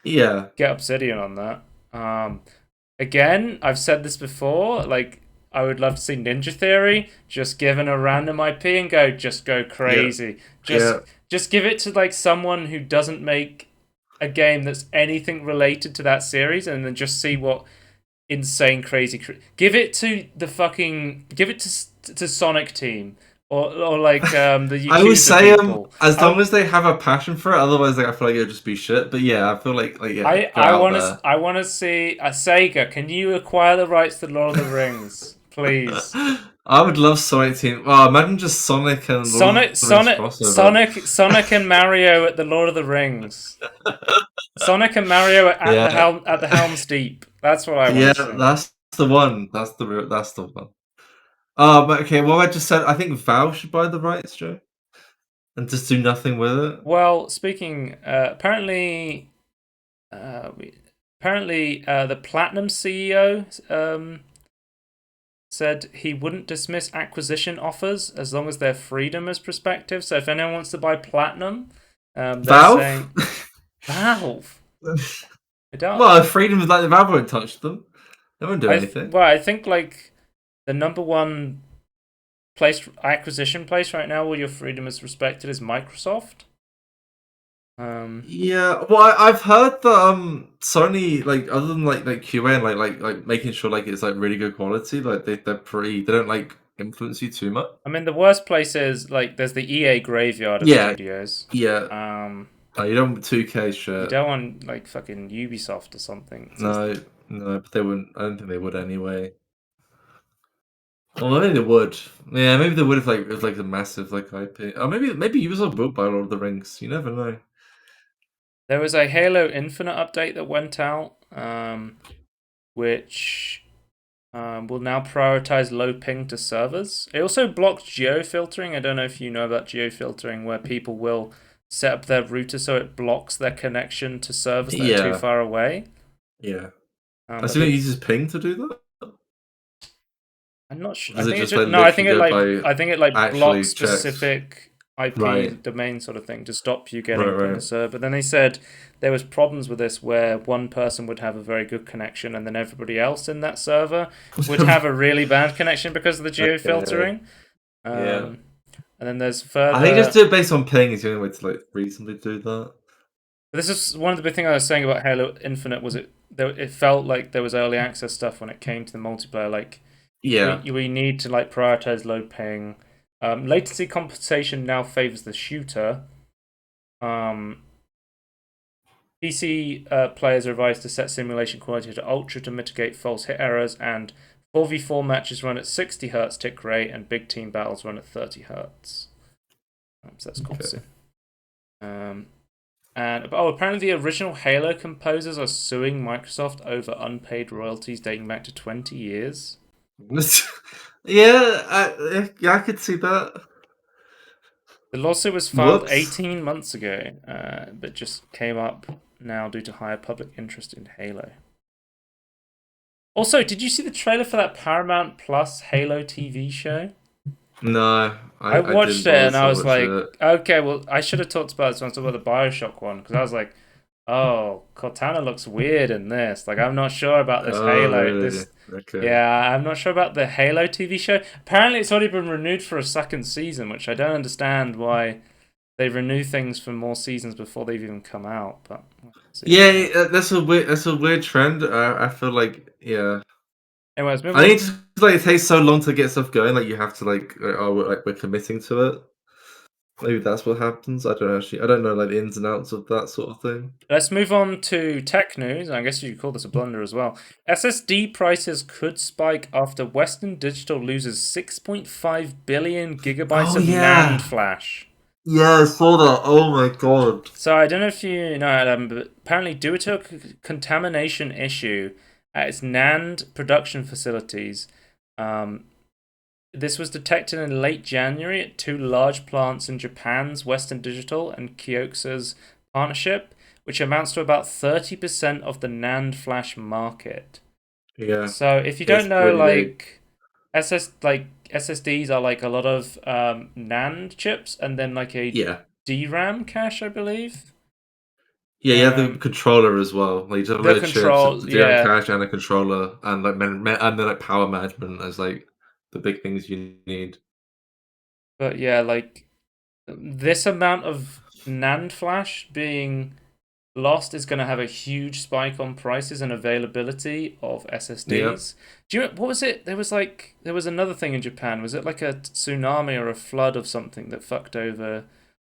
Yeah. get Obsidian on that. Again, I've said this before, like I would love to see Ninja Theory just given a random IP and just go Yeah. crazy. Yeah. Just give it to like someone who doesn't make a game that's anything related to that series and then just see what insane, crazy. Give it to the fucking. Give it to Sonic Team or like the I would Yakuza say people. as long as they have a passion for it, otherwise like I feel like it'll just be shit. But yeah, I feel like yeah, I go I out want to there. I want to see a Sega. Can you acquire the rights to Lord of the Rings, please? I would love Sonic Team. Oh, imagine just Sonic and Lord of Sonic, the Rings Sonic, crossover. Sonic, Sonic, and Mario at the Lord of the Rings. Sonic and Mario at the Yeah, Helm's Deep. That's what I want yeah, to see. that's the one. That's the one. But okay, well, I just said I think Valve should buy the rights, Joe, and just do nothing with it. Well, speaking, apparently, the Platinum CEO said he wouldn't dismiss acquisition offers as long as they're freedom as prospective. So if anyone wants to buy Platinum, they're Valve? saying Valve. I don't. Well, Freedom is like the Valve won't touch them. They won't do anything. Well, I think like the number one acquisition place right now where your freedom is respected is Microsoft. Yeah, well, I've heard that Sony like other than like QA and like making sure like it's like really good quality, like they don't like influence you too much. I mean, the worst place is like there's the EA graveyard of Yeah, studios. yeah. Um, Oh, you don't want 2K you shit. don't want like fucking Ubisoft or something. No, no, but they wouldn't. I don't think they would anyway. Well, maybe they would. Yeah, maybe they would if like it was like a massive like IP. Or maybe Ubisoft will buy Lord of the Rings. You never know. There was a Halo Infinite update that went out, which will now prioritize low ping to servers. It also blocked geo filtering. I don't know if you know about geo filtering, where people will set up their router so it blocks their connection to servers that are too Yeah, far away. yeah. I But assume it uses ping to do that. I'm not sure. Or I does it think it just just like no. literally go by I think it like blocks actually checks? specific IP Right, domain sort of thing to stop you right, getting put in a right. server. But then they said there was problems with this where one person would have a very good connection and then everybody else in that server would have a really bad connection because of the geo Okay. filtering. Yeah. And then there's I think just further. do it based on ping is the only way to like reasonably do that. This is one of the big things I was saying about Halo Infinite was it felt like there was early access stuff when it came to the multiplayer. Like Yeah. we need to like prioritize low ping. Latency compensation now favors the shooter. Um, PC players are advised to set simulation quality to ultra to mitigate false hit errors, and 4v4 matches run at 60 Hz tick rate, and big team battles run at 30 Hz. So that's Okay. constant. And apparently the original Halo composers are suing Microsoft over unpaid royalties dating back to 20 years. Yeah, yeah, I could see that. The lawsuit was filed Whoops. 18 months ago, but just came up now due to higher public interest in Halo. Also, did you see the trailer for that Paramount Plus Halo TV show? No, I I didn't watched it bother and I to was watch like, it. okay, well, I should have talked about this when I talked about the Bioshock one, because I was like, oh, Cortana looks weird in this. Like, I'm not sure about this Oh, Halo. really? Okay. Yeah, I'm not sure about the Halo TV show. Apparently, it's already been renewed for a second season, which I don't understand why they renew things for more seasons before they've even come out. But we'll see about Yeah, that. that's a weird trend. I feel like yeah. Anyways, move I think on. it's just like it takes so long to get stuff going. Like you have to we're committing to it. Maybe that's what happens. I don't actually. I don't know like the ins and outs of that sort of thing. Let's move on to tech news. I guess you could call this a blunder as well. SSD prices could spike after Western Digital loses 6.5 billion gigabytes Oh of NAND yeah, flash. yeah. I saw that. Oh my god. So I don't know if you know, Adam, but apparently due to a contamination issue at its NAND production facilities, um, this was detected in late January at two large plants in Japan's Western Digital and Kioxa's partnership, which amounts to about 30% of the NAND flash market. Yeah, So if you it's don't know, pretty big. SSDs are like a lot of NAND chips and then like a Yeah. DRAM cache, I believe. Yeah, you have the Um, controller as well. Like you just have the like chips, control, the DRAM yeah, cache, and a controller, and and then like power management as like the big things you need. but yeah, like this amount of NAND flash being Lost is going to have a huge spike on prices and availability of Yeah. SSDs. Do you know what was it? There was another thing in Japan. Was it like a tsunami or a flood of something that fucked over?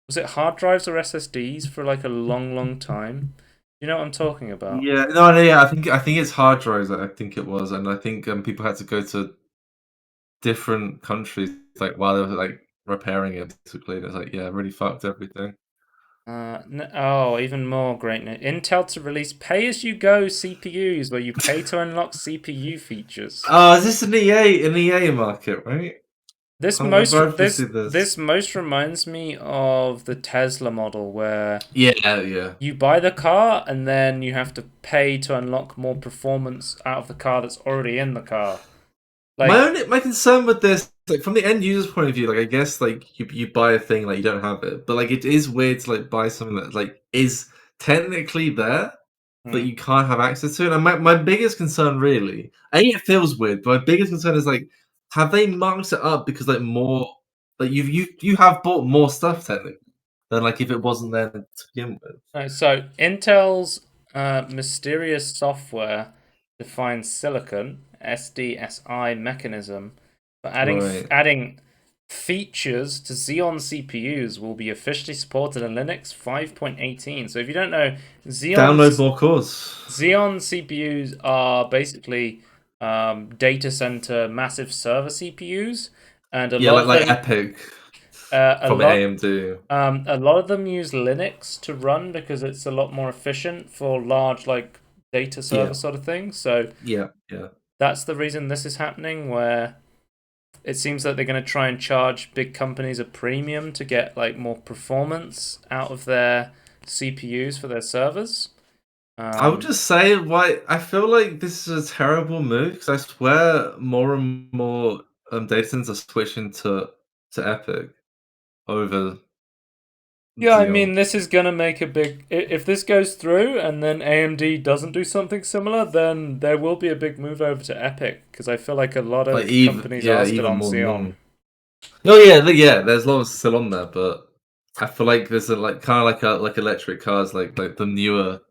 Was it hard drives or SSDs for like a long, long time? You know what I'm talking about? Yeah, no, no, yeah. I think it's hard drives. I think it was, and I think people had to go to different countries like while they were like repairing it. Basically, and it's like yeah, really fucked everything. Oh, even more great news. Intel to release pay-as-you-go CPUs where you pay to unlock CPU features. Oh, is this an EA market, right? This I've most obviously this seen this. this most reminds me of the Tesla model where Yeah, yeah. you buy the car and then you have to pay to unlock more performance out of the car that's already in the car. Like, My concern with this, like from the end user's point of view, like I guess like you buy a thing like you don't have it, but like it is weird to like buy something that like is technically there, but hmm, you can't have access to it. And my biggest concern really, it feels weird, but my biggest concern is like, have they marked it up because like more like you have bought more stuff technically than like if it wasn't there to begin with. no, so Intel's mysterious software defines silicon SDSI mechanism for Right. adding features to Xeon CPUs will be officially supported in Linux 5.18. So if you don't know, Download more cores. Xeon CPUs are basically data center massive server CPUs, and a Yeah, lot of like them, Epic uh, a from lot, AMD. a lot of them use Linux to run because it's a lot more efficient for large like data server Yeah, sort of things. So yeah, yeah. that's the reason this is happening, where it seems like they're going to try and charge big companies a premium to get like more performance out of their CPUs for their servers. I would Um, just say why I feel like this is a terrible move because I swear more and more data centers are switching to Epic over Yeah, I Xeon. mean, this is gonna make a big. If this goes through and then AMD doesn't do something similar, then there will be a big move over to Epic because I feel like a lot Like of companies are still even on more than Xeon. normal. Oh yeah, yeah. There's lots still on there, but I feel like there's a like kind of like electric cars, like the newer,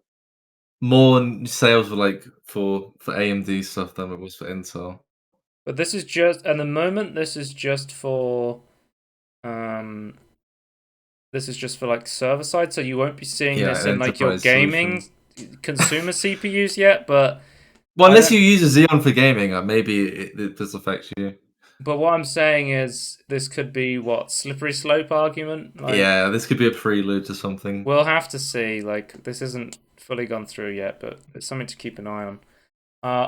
more sales were like for AMD stuff than it was for Intel. But this is just at the moment. Um, this is just for like server side, so you won't be seeing Yeah, this an in like your enterprise gaming solutions. consumer CPUs yet. But Well, I unless you don't. use a Xeon for gaming, maybe it does affect you. But what I'm saying is, this could be what slippery slope argument. Like, Yeah, this could be a prelude to something. we'll have to see. Like, this isn't fully gone through yet, but it's something to keep an eye on.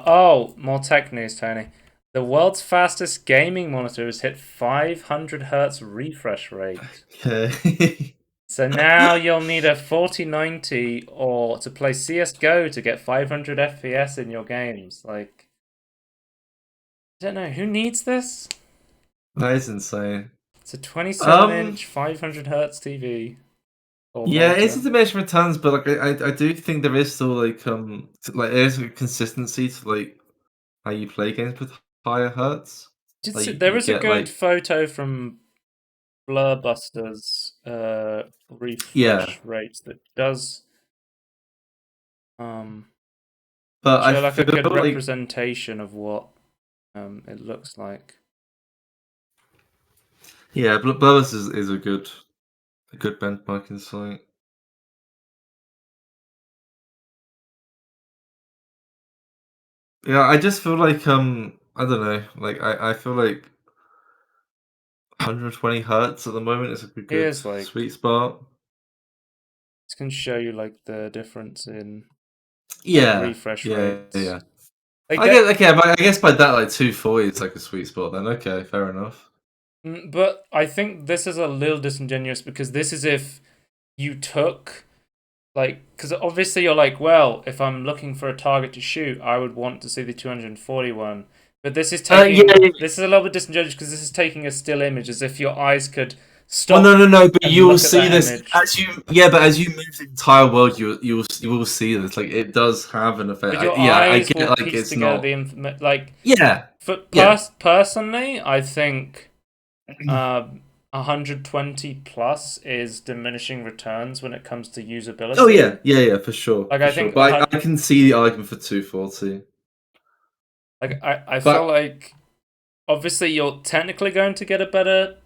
Oh, more tech news, Tony. The world's fastest gaming monitor has hit 500 hertz refresh rate. Okay. So now you'll need a 4090 or to play CS:GO to get 500 FPS in your games. Like, I don't know, who needs this? That is insane. It's a 27 Um, inch 500 hertz TV or yeah, it's monitor. a diminishing returns, but like I do think there is still like there's a consistency to like how you play games with higher hertz. There You is a get good like photo from Blurbusters yeah, refresh rates that does um but I show like a feel good like representation of what it looks like. yeah, Blunders is a good benchmarking site. Yeah, I just feel like I don't know, like I feel like 120 hertz at the moment is a good Here's sweet like spot. this can show you like the difference in like Yeah, refresh yeah, rates. yeah. Like I guess that, okay, but I guess by that like 240 is like a sweet spot then. Okay, fair enough. but I think this is a little disingenuous because this is if you took like because obviously you're like, well, if I'm looking for a target to shoot, I would want to see the 241. But Yeah. this is a little bit disingenuous because this is taking a still image as if your eyes could Well, stop no, but and you will look at see that this image. as you. Yeah, but as you move the entire world, you will see this. Like it does have an effect. But your Yeah, I eyes get will like piece it's together not. the information. Like Yeah, yeah. personally, I think 120 plus is diminishing returns when it comes to Oh usability. yeah, for sure, Like for I sure. think But I can see the argument for 240. I feel But like obviously you're technically going to get a better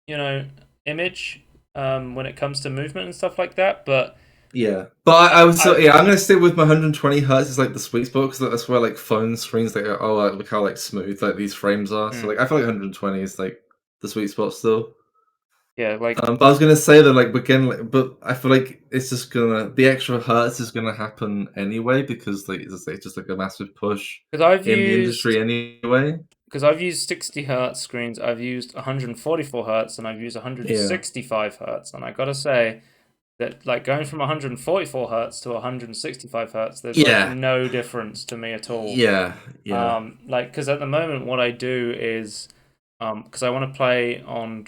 you know image when it comes to movement and stuff like that, but yeah, but I would I say, yeah, I'm gonna stick with my 120 hertz is like the sweet spot because that's where like phone screens like, oh, like, look how like smooth like these frames are. So mm, like I feel like 120 is like the sweet spot still. yeah, like But I was gonna say that like again, like, but I feel like it's just gonna the extra hertz is gonna happen anyway because like it's just like a massive push because I've in the used industry anyway. 60 hertz screens, I've used 144 hertz, and I've used Yeah, 165 hertz, and I gotta say that like going from 144 hertz to 165 hertz, there's like yeah, no difference to me at all. yeah, yeah, Like because at the moment what I do is because I want to play on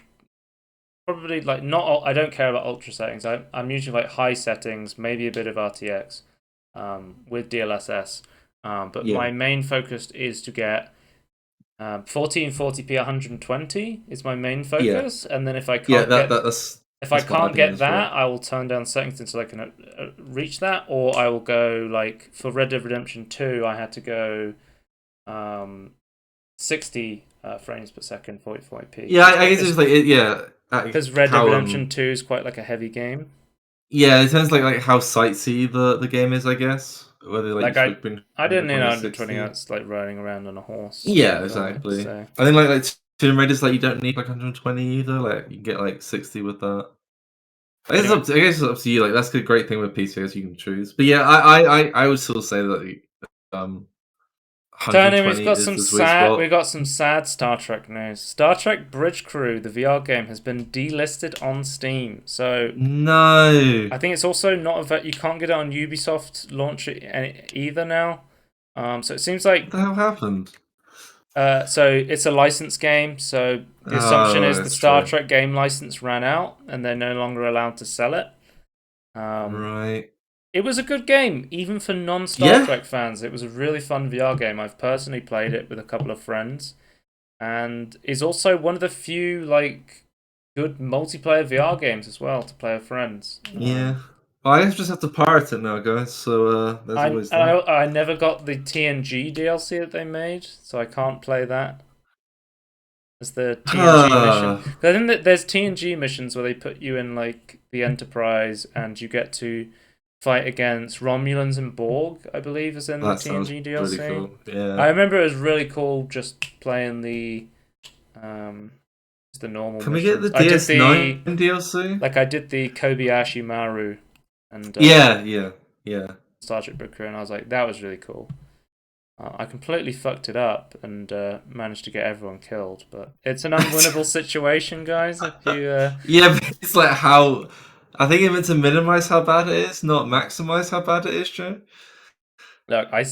probably like not I don't care about ultra settings. I'm usually like high settings, maybe a bit of RTX with DLSS. But yeah, my main focus is to get 1440p 120 is my main yeah, focus, and then yeah. if I That's my can't opinion get as well. that, I will turn down settings until I can reach that, or I will go like for Red Dead Redemption 2, I had to go um, 60 frames per second, 44p, Yeah, I guess it's like yeah, because Red Dead how Redemption 2 is quite like a heavy game. yeah, it depends like how sightsee the game is, I guess. Whether like you Like should bring I didn't need 120 or 120 60. hertz like riding around on a horse in Yeah, California. exactly. So I think like Tomb Raiders like you don't need like 120 either. Like you can get like 60 with that. anyway, I guess it's up to you. Like that's the great thing with PC is you can choose. But yeah, I would still say that um Tony, 120 is the sweet we spot. got some sad Star Trek news. Star Trek Bridge Crew, the VR game, has been delisted on Steam. So No. I think it's also not you can't get it on Ubisoft launch either now. So it seems What like the hell happened? so it's a licensed game. So the assumption Oh, is the that's Star true. Trek game license ran out and they're no longer allowed to sell it. Um, Right. it was a good game, even for non-Star Yeah. Trek fans. It was a really fun VR game. I've personally played it with a couple of friends, and is also one of the few like good multiplayer VR games as well to play with friends. Yeah. Well, I guess just have to pirate it now, guys. So there's I always that. I never got the TNG DLC that they made, so I can't play that as the TNG mission. 'Cause I think that there's TNG missions where they put you in like the Enterprise and you get to fight against Romulans and Borg, I believe, is in the That sounds TNG really DLC. cool. Yeah. I remember it was really cool just playing um the normal Can we get the missions. I did DS9 DLC? I did the Kobayashi Maru and Yeah. Star Trek Book Crew, and I was like, that was really cool. I completely fucked it up and managed to get everyone killed, but it's an unwinnable situation, guys. If you Yeah, but it's like how I think it's meant to minimize how bad it is, not maximize how bad it is, Joe. look, I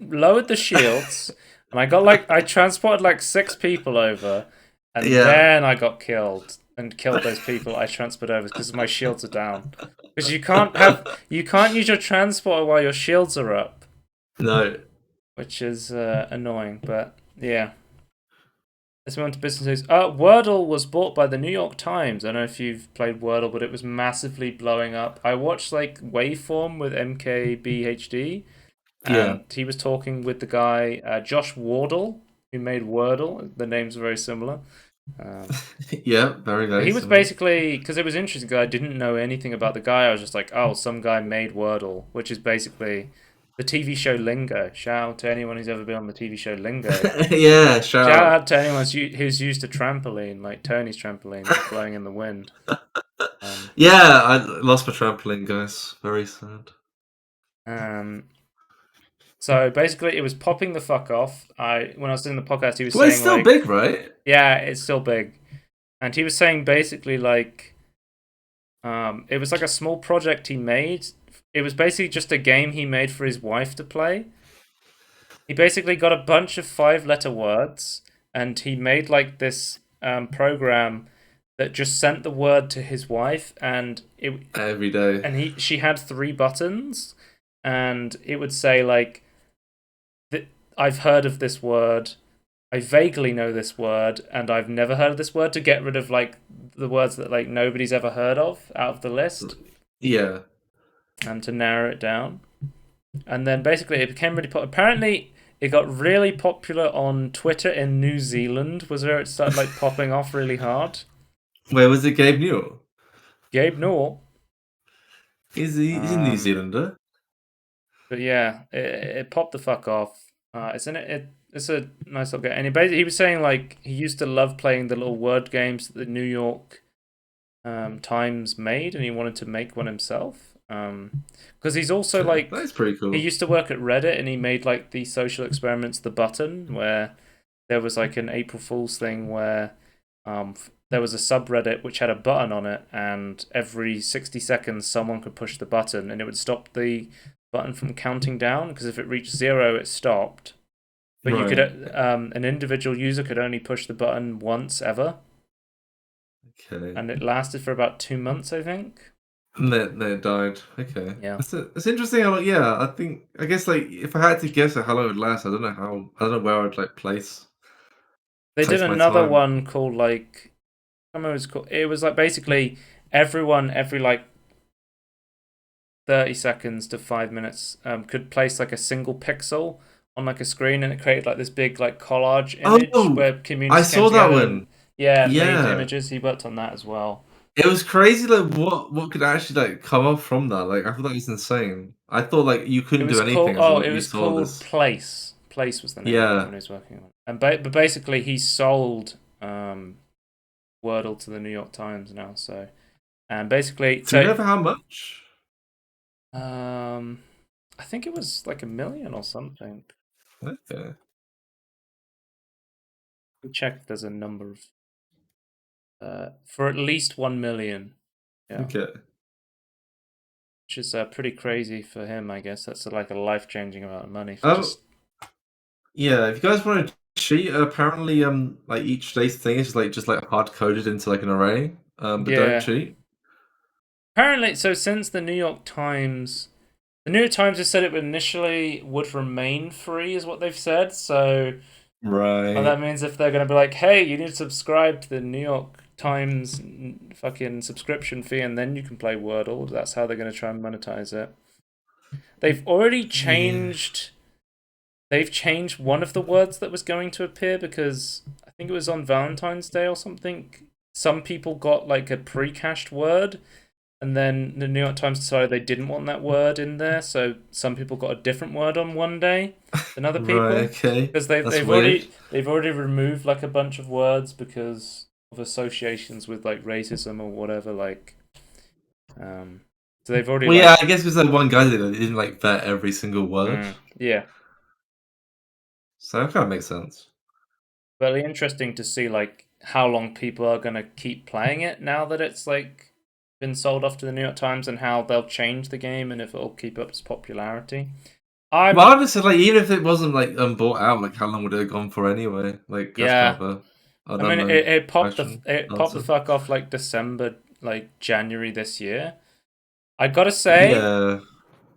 lowered the shields, and I transported like 6 people over, and Yeah. then I got killed and killed those people I transported over because my shields are down. Because you can't use your transporter while your shields are up, No. which is annoying. But yeah. Let's move on to business news. Wordle was bought by the New York Times. I don't know if you've played Wordle, but it was massively blowing up. I watched like Waveform with MKBHD, Yeah. and he was talking with the guy Josh Wardle, who made Wordle. The names are very similar. Yeah, very, very He was similar. basically because it was interesting because I didn't know anything about the guy. I was just like, oh, some guy made Wordle, which is basically the TV show Lingo. Shout out to anyone who's ever been on the TV show Lingo. Yeah, shout Shout out. out to anyone who's used a trampoline, like Tony's trampoline, just blowing in the wind. Yeah, I lost my trampoline, guys. Very sad. Um, so basically, it was popping the fuck off. When I was doing the podcast, he was Well, it's saying still like, big, right? yeah, it's still big, and he was saying basically like, it was like a small project he made. It was basically just a game he made for his wife to play. He basically got a bunch of 5-letter words, and he made like this program that just sent the word to his wife, and Every day. she had 3 buttons, and it would say like, I've heard of this word. I vaguely know this word, and I've never heard of this word, to get rid of like the words that like nobody's ever heard of out of the list, Yeah. and to narrow it down. And then basically it became really popular. Apparently, it got really popular on Twitter in New Zealand, was where it started like popping off really hard. Where was it, Gabe Newell? Gabe Newell. He's a New Um, Zealander. but yeah, it popped the fuck off. It's a nice little game. And he was saying like he used to love playing the little word games that the New York Times made, and he wanted to make one himself. Because he's also Okay, like that's pretty he cool. used to work at Reddit, and he made like the social experiments, the button, where there was like an April Fool's thing where there was a subreddit which had a button on it, and every 60 seconds someone could push the button, and it would stop the button from counting down, because if it reached 0, it stopped. But you could Right. an individual user could only push the button once ever, Okay. and it lasted for about 2 months, I think. And then it died. Okay. Yeah. It's interesting how, yeah, I guess like if I had to guess at how long it would last, I don't know where I'd like They did my another time. one called like I don't remember what it was called. It was like basically everyone every like 30 seconds to 5 minutes could place like a single pixel on like a screen, and it created like this big like collage image Oh, where I communities came saw that together and one. yeah, made Yeah. images. He worked on that as well. It was crazy like what could actually like come up from that. Like I thought that was insane. I thought like you It couldn't do was called anything oh, until it you was saw called this. Place. Place was the name of the Yeah. company he was working on. And but basically he sold Wordle to the New York Times now. So and basically Do you so know for how much? I think it was like 1 million or something. Okay. We check if there's a number of for at least 1 million. Yeah, Okay. which is pretty crazy for him, I guess. That's like a life changing amount of money for Oh, just. yeah, if you guys want to cheat, apparently like each day's thing is just like hard coded into like an array. But don't Yeah. cheat. Apparently, so since the New York Times has said it initially would remain free, is what they've said. So well, that Right. means if they're going to be like, hey, you need to subscribe to the New York Times fucking subscription fee, and then you can play Wordle. That's how they're going to try and monetize it. They've already Yeah. changed. They've changed one of the words that was going to appear, because I think it was on Valentine's Day or something. Some people got like a pre-cached word, and then the New York Times decided they didn't want that word in there, so some people got a different word on one day than other Right, people, okay. because That's weird. they've already removed like a bunch of words because of associations with like racism or whatever. Like, so they've already Well, yeah, like, I guess because that one guy did it, he didn't like vet every single word. yeah. So that kind of makes sense. Really interesting to see like how long people are gonna keep playing it now that it's like been sold off to the New York Times, and how they'll change the game and if it'll keep up its popularity. Well, I'm obviously, like even if it wasn't like bought out, like how long would it have gone for anyway? Like that's kind yeah. of an I mean unknown question it popped the answer. fuck off like December, like January this year. I gotta say, Yeah,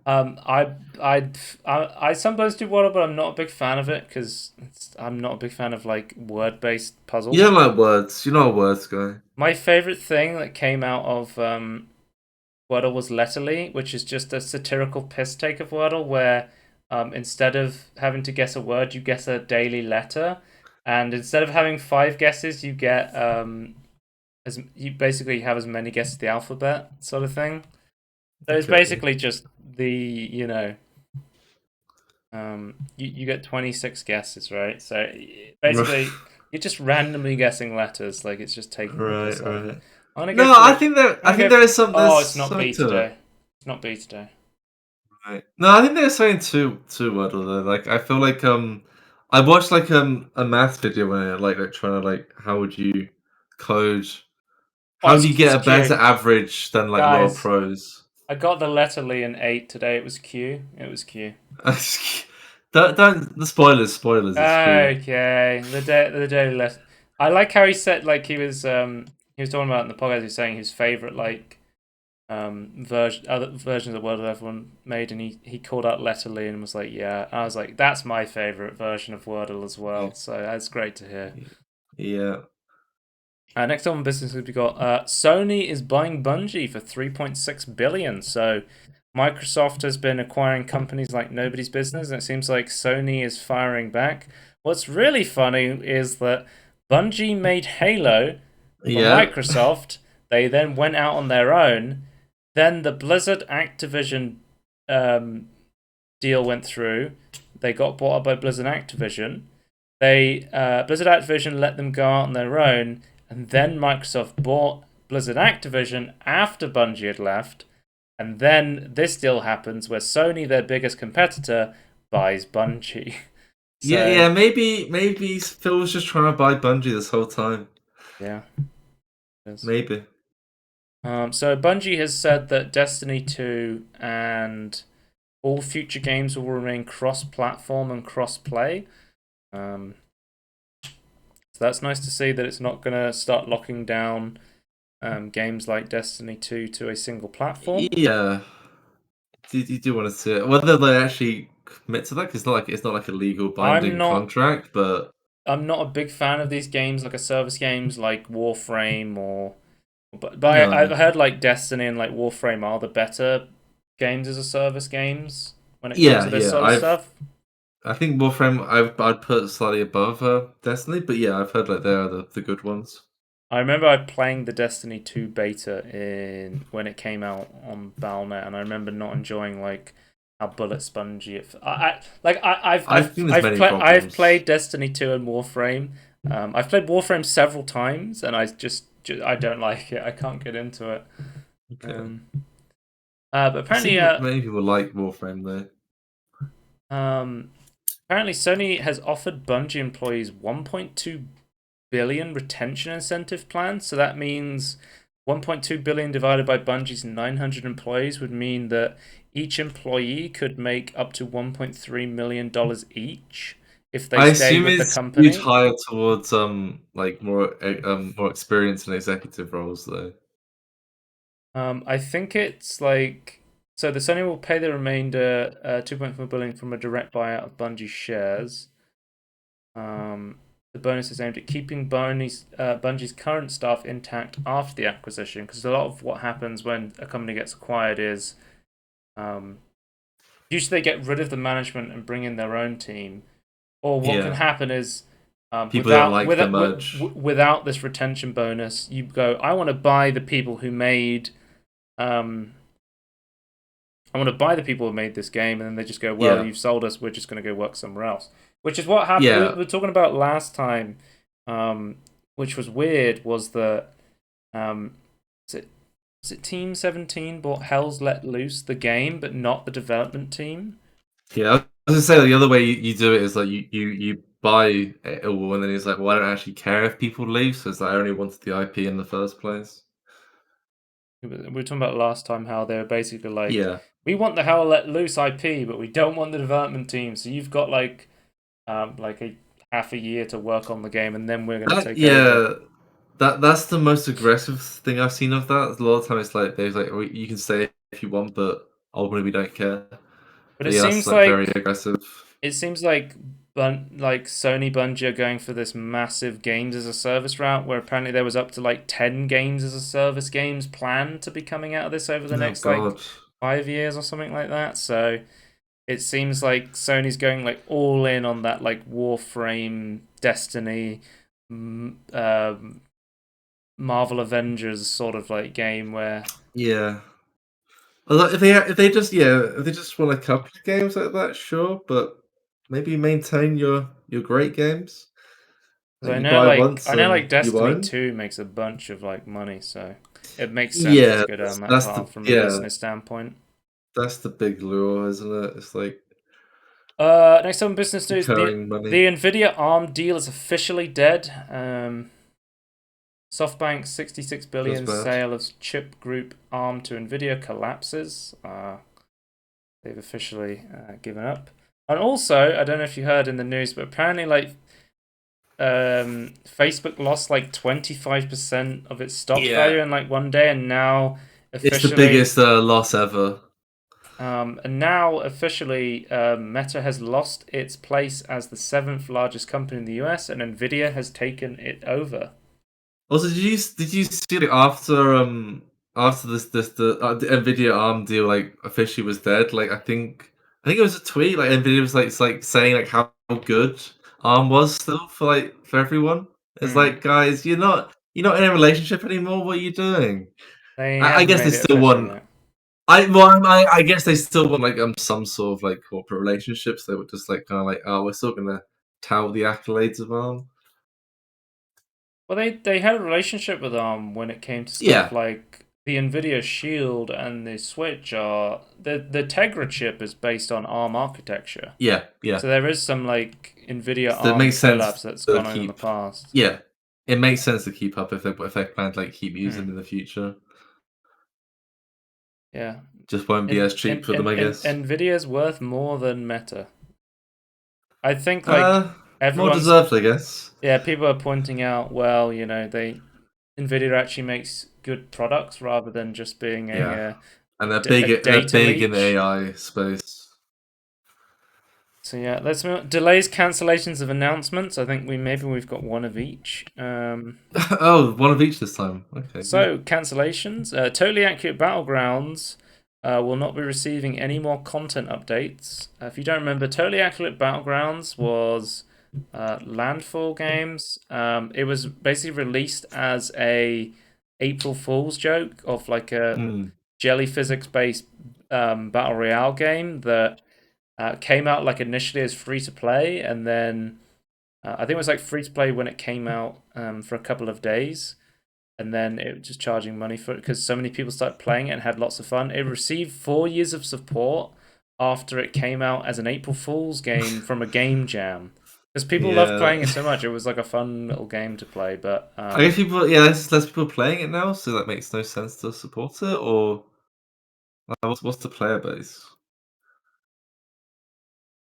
I I sometimes do water, but I'm not a big fan of it because I'm not a big fan of like word based you don't puzzles. like words. You're not a words guy. My favorite thing that came out of Wordle was Letterly, which is just a satirical piss take of Wordle, where instead of having to guess a word, you guess a daily letter, and instead of having 5 guesses, you get as you basically have as many guesses the alphabet, sort of thing. So it's Okay. basically just the you get 26 guesses, right? So basically you're just randomly guessing letters, like it's just taking the Right, piss out of it. right. I'm gonna go No, for like I'm I gonna think go there for is some oh, there's it's not something B to it. today. It's not B today. Right. No, I think there's something to Wordle though. Like I feel like I watched like a math video where like trying to like how would you code Oh, how do you it's get a better Q. average than like a lot of Guys, pros? I got the Letterly in 8 today. It was Q. It was Q. Don't the spoilers it's Q. Okay, the daily lesson. I like how he said like he was talking about in the podcast. He was saying his favorite like other versions of World everyone made, and he called out Letterly and was like, yeah. I was like, that's my favorite version of Wordle as well. So that's great to hear. Yeah. Next up on business, we've got Sony is buying Bungie for 3.6 billion. So Microsoft has been acquiring companies like nobody's business, and it seems like Sony is firing back. What's really funny is that Bungie made Halo for Yeah. Microsoft. They then went out on their own. Then the Blizzard Activision deal went through. They got bought up by Blizzard Activision. Blizzard Activision let them go out on their own, and then Microsoft bought Blizzard Activision after Bungie had left. And then this deal happens where Sony, their biggest competitor, buys Bungie. Yeah, So yeah, maybe Phil was just trying to buy Bungie this whole time. yeah, it is. Maybe. So Bungie has said that Destiny 2 and all future games will remain cross-platform and cross-play. So that's nice to see that it's not going to start locking down games like Destiny 2 to a single platform. Yeah. You do want to see it. Whether they actually commit to that, 'cause it's not like a legal I'm binding not contract, but I'm not a big fan of these games like a service games like Warframe or but I've no. heard like Destiny and like Warframe are the better games as a service games when it comes Yeah, to this yeah. sort of stuff. I think Warframe I'd put slightly above Destiny, but yeah, I've heard like they are the good ones. I remember playing the Destiny 2 beta in when it came out on Battle.net, and I remember not enjoying like how bullet spongy it. I think there's many I've problems. played Destiny 2 and Warframe. I've played Warframe several times, and I just I don't like it. I can't get into it. Okay. But I see apparently, many people like Warframe though. apparently Sony has offered Bungie employees 1.2 billion retention incentive plan. So that means 1.2 billion divided by Bungie's 900 employees would mean that each employee could make up to $1.3 million each if they I stay assume with the it's skewed company. higher towards like more experience in executive roles though. I think it's like so the Sony will pay the remainder 2.4 billion from a direct buyout of Bungie shares. The bonus is aimed at keeping Bungie's current staff intact after the acquisition, because a lot of what happens when a company gets acquired is usually they get rid of the management and bring in their own team. Or what can Yeah. happen is People don't like the merge. without this retention bonus, you go, I want to buy the people who made I want to buy the people who made this game, and then they just go, well, Yeah. you've sold us, we're just going to go work somewhere else. Which is what happened. We Yeah. were talking about last time, which was weird, was that um, was it Team 17 bought Hell's Let Loose, the game, but not the development team? Yeah. I was gonna say the other way you do it is like you buy it all and then it's like, well, I don't actually care if people leave, so it's like I only wanted the IP in the first place. We were talking about last time how they were basically like, Yeah. we want the Hell Let Loose IP, but we don't want the development team. So you've got like a half a year to work on the game, and then we're going to take over. Yeah. That's the most aggressive thing I've seen of that. A lot of times, it's like there's like "Oh, you can stay if you want, but ultimately we don't care." But But yeah, that's like very aggressive. it seems like like Sony Bungie are going for this massive games as a service route, where apparently there was up to like 10 games as a service games planned to be coming out of this over the Oh next like God. 5 years or something like that. So it seems like Sony's going like all in on that like Warframe, Destiny, Marvel Avengers sort of like game where Yeah. If they just want a couple of games like that, sure, but maybe maintain your great games that you buy once I know like and you Destiny own. 2 makes a bunch of like money, so it makes sense to Yeah, go down that that's the path from a business standpoint. that's the big lure, isn't it? It's like Next up in business news, recurring the money. Nvidia ARM deal is officially dead. SoftBank's 66 Feels billion bad. sale of chip group ARM to Nvidia collapses. They've officially given up. And also, I don't know if you heard in the news, but apparently, like, Facebook lost like 25% of its stock Yeah. value in like one day, and now It's the officially, biggest loss ever. and now officially, Meta has lost its place as the seventh largest company in the US, and Nvidia has taken it over. Also, did you see like, after the Nvidia ARM deal like officially was dead? Like I think it was a tweet like Nvidia was like it's like saying like how good ARM was still for everyone. It's Hmm. like guys, you're not in a relationship anymore. What are you doing? They I haven't guess they made it still official want. yet. I guess they still want like some sort of like corporate relationships. They were just like kind of like oh we're still gonna tout the accolades of ARM. Well, they had a relationship with when it came to stuff Yeah, like the Nvidia Shield and the Switch are the Tegra chip is based on ARM architecture. yeah, yeah. So there is some like Nvidia So it ARM makes collabs sense that's to gone on in the keep. past. Yeah, it makes sense to keep up if they plan to like keep using Hmm. in the future. Yeah. Just won't be And as cheap for them, I guess. Nvidia's worth more than Meta. I think like Uh, More everyone's deserved, I guess. yeah, people are pointing out, well, they Nvidia actually makes good products rather than just being Yeah, and a they're data big in the leech. AI space. So yeah, let's move on. Delays, cancellations of announcements. I think we've got one of each. Oh, one of each this time. Okay, good. So cancellations. Totally Accurate Battlegrounds will not be receiving any more content updates. If you don't remember, Totally Accurate Battlegrounds was Landfall Games. It was basically released as a April Fool's joke of like a Mm, jelly physics based battle royale game that came out like initially as free to play, and then I think it was like free to play when it came out for a couple of days, and then it was just charging money for it because so many people started playing it and had lots of fun. It received 4 years of support after it came out as an April Fool's game from a game jam because people loved yeah, playing it so much. It was like a fun little game to play, but I guess people. Yeah, there's less people playing it now, so that makes no sense to support it. Or what's the player base?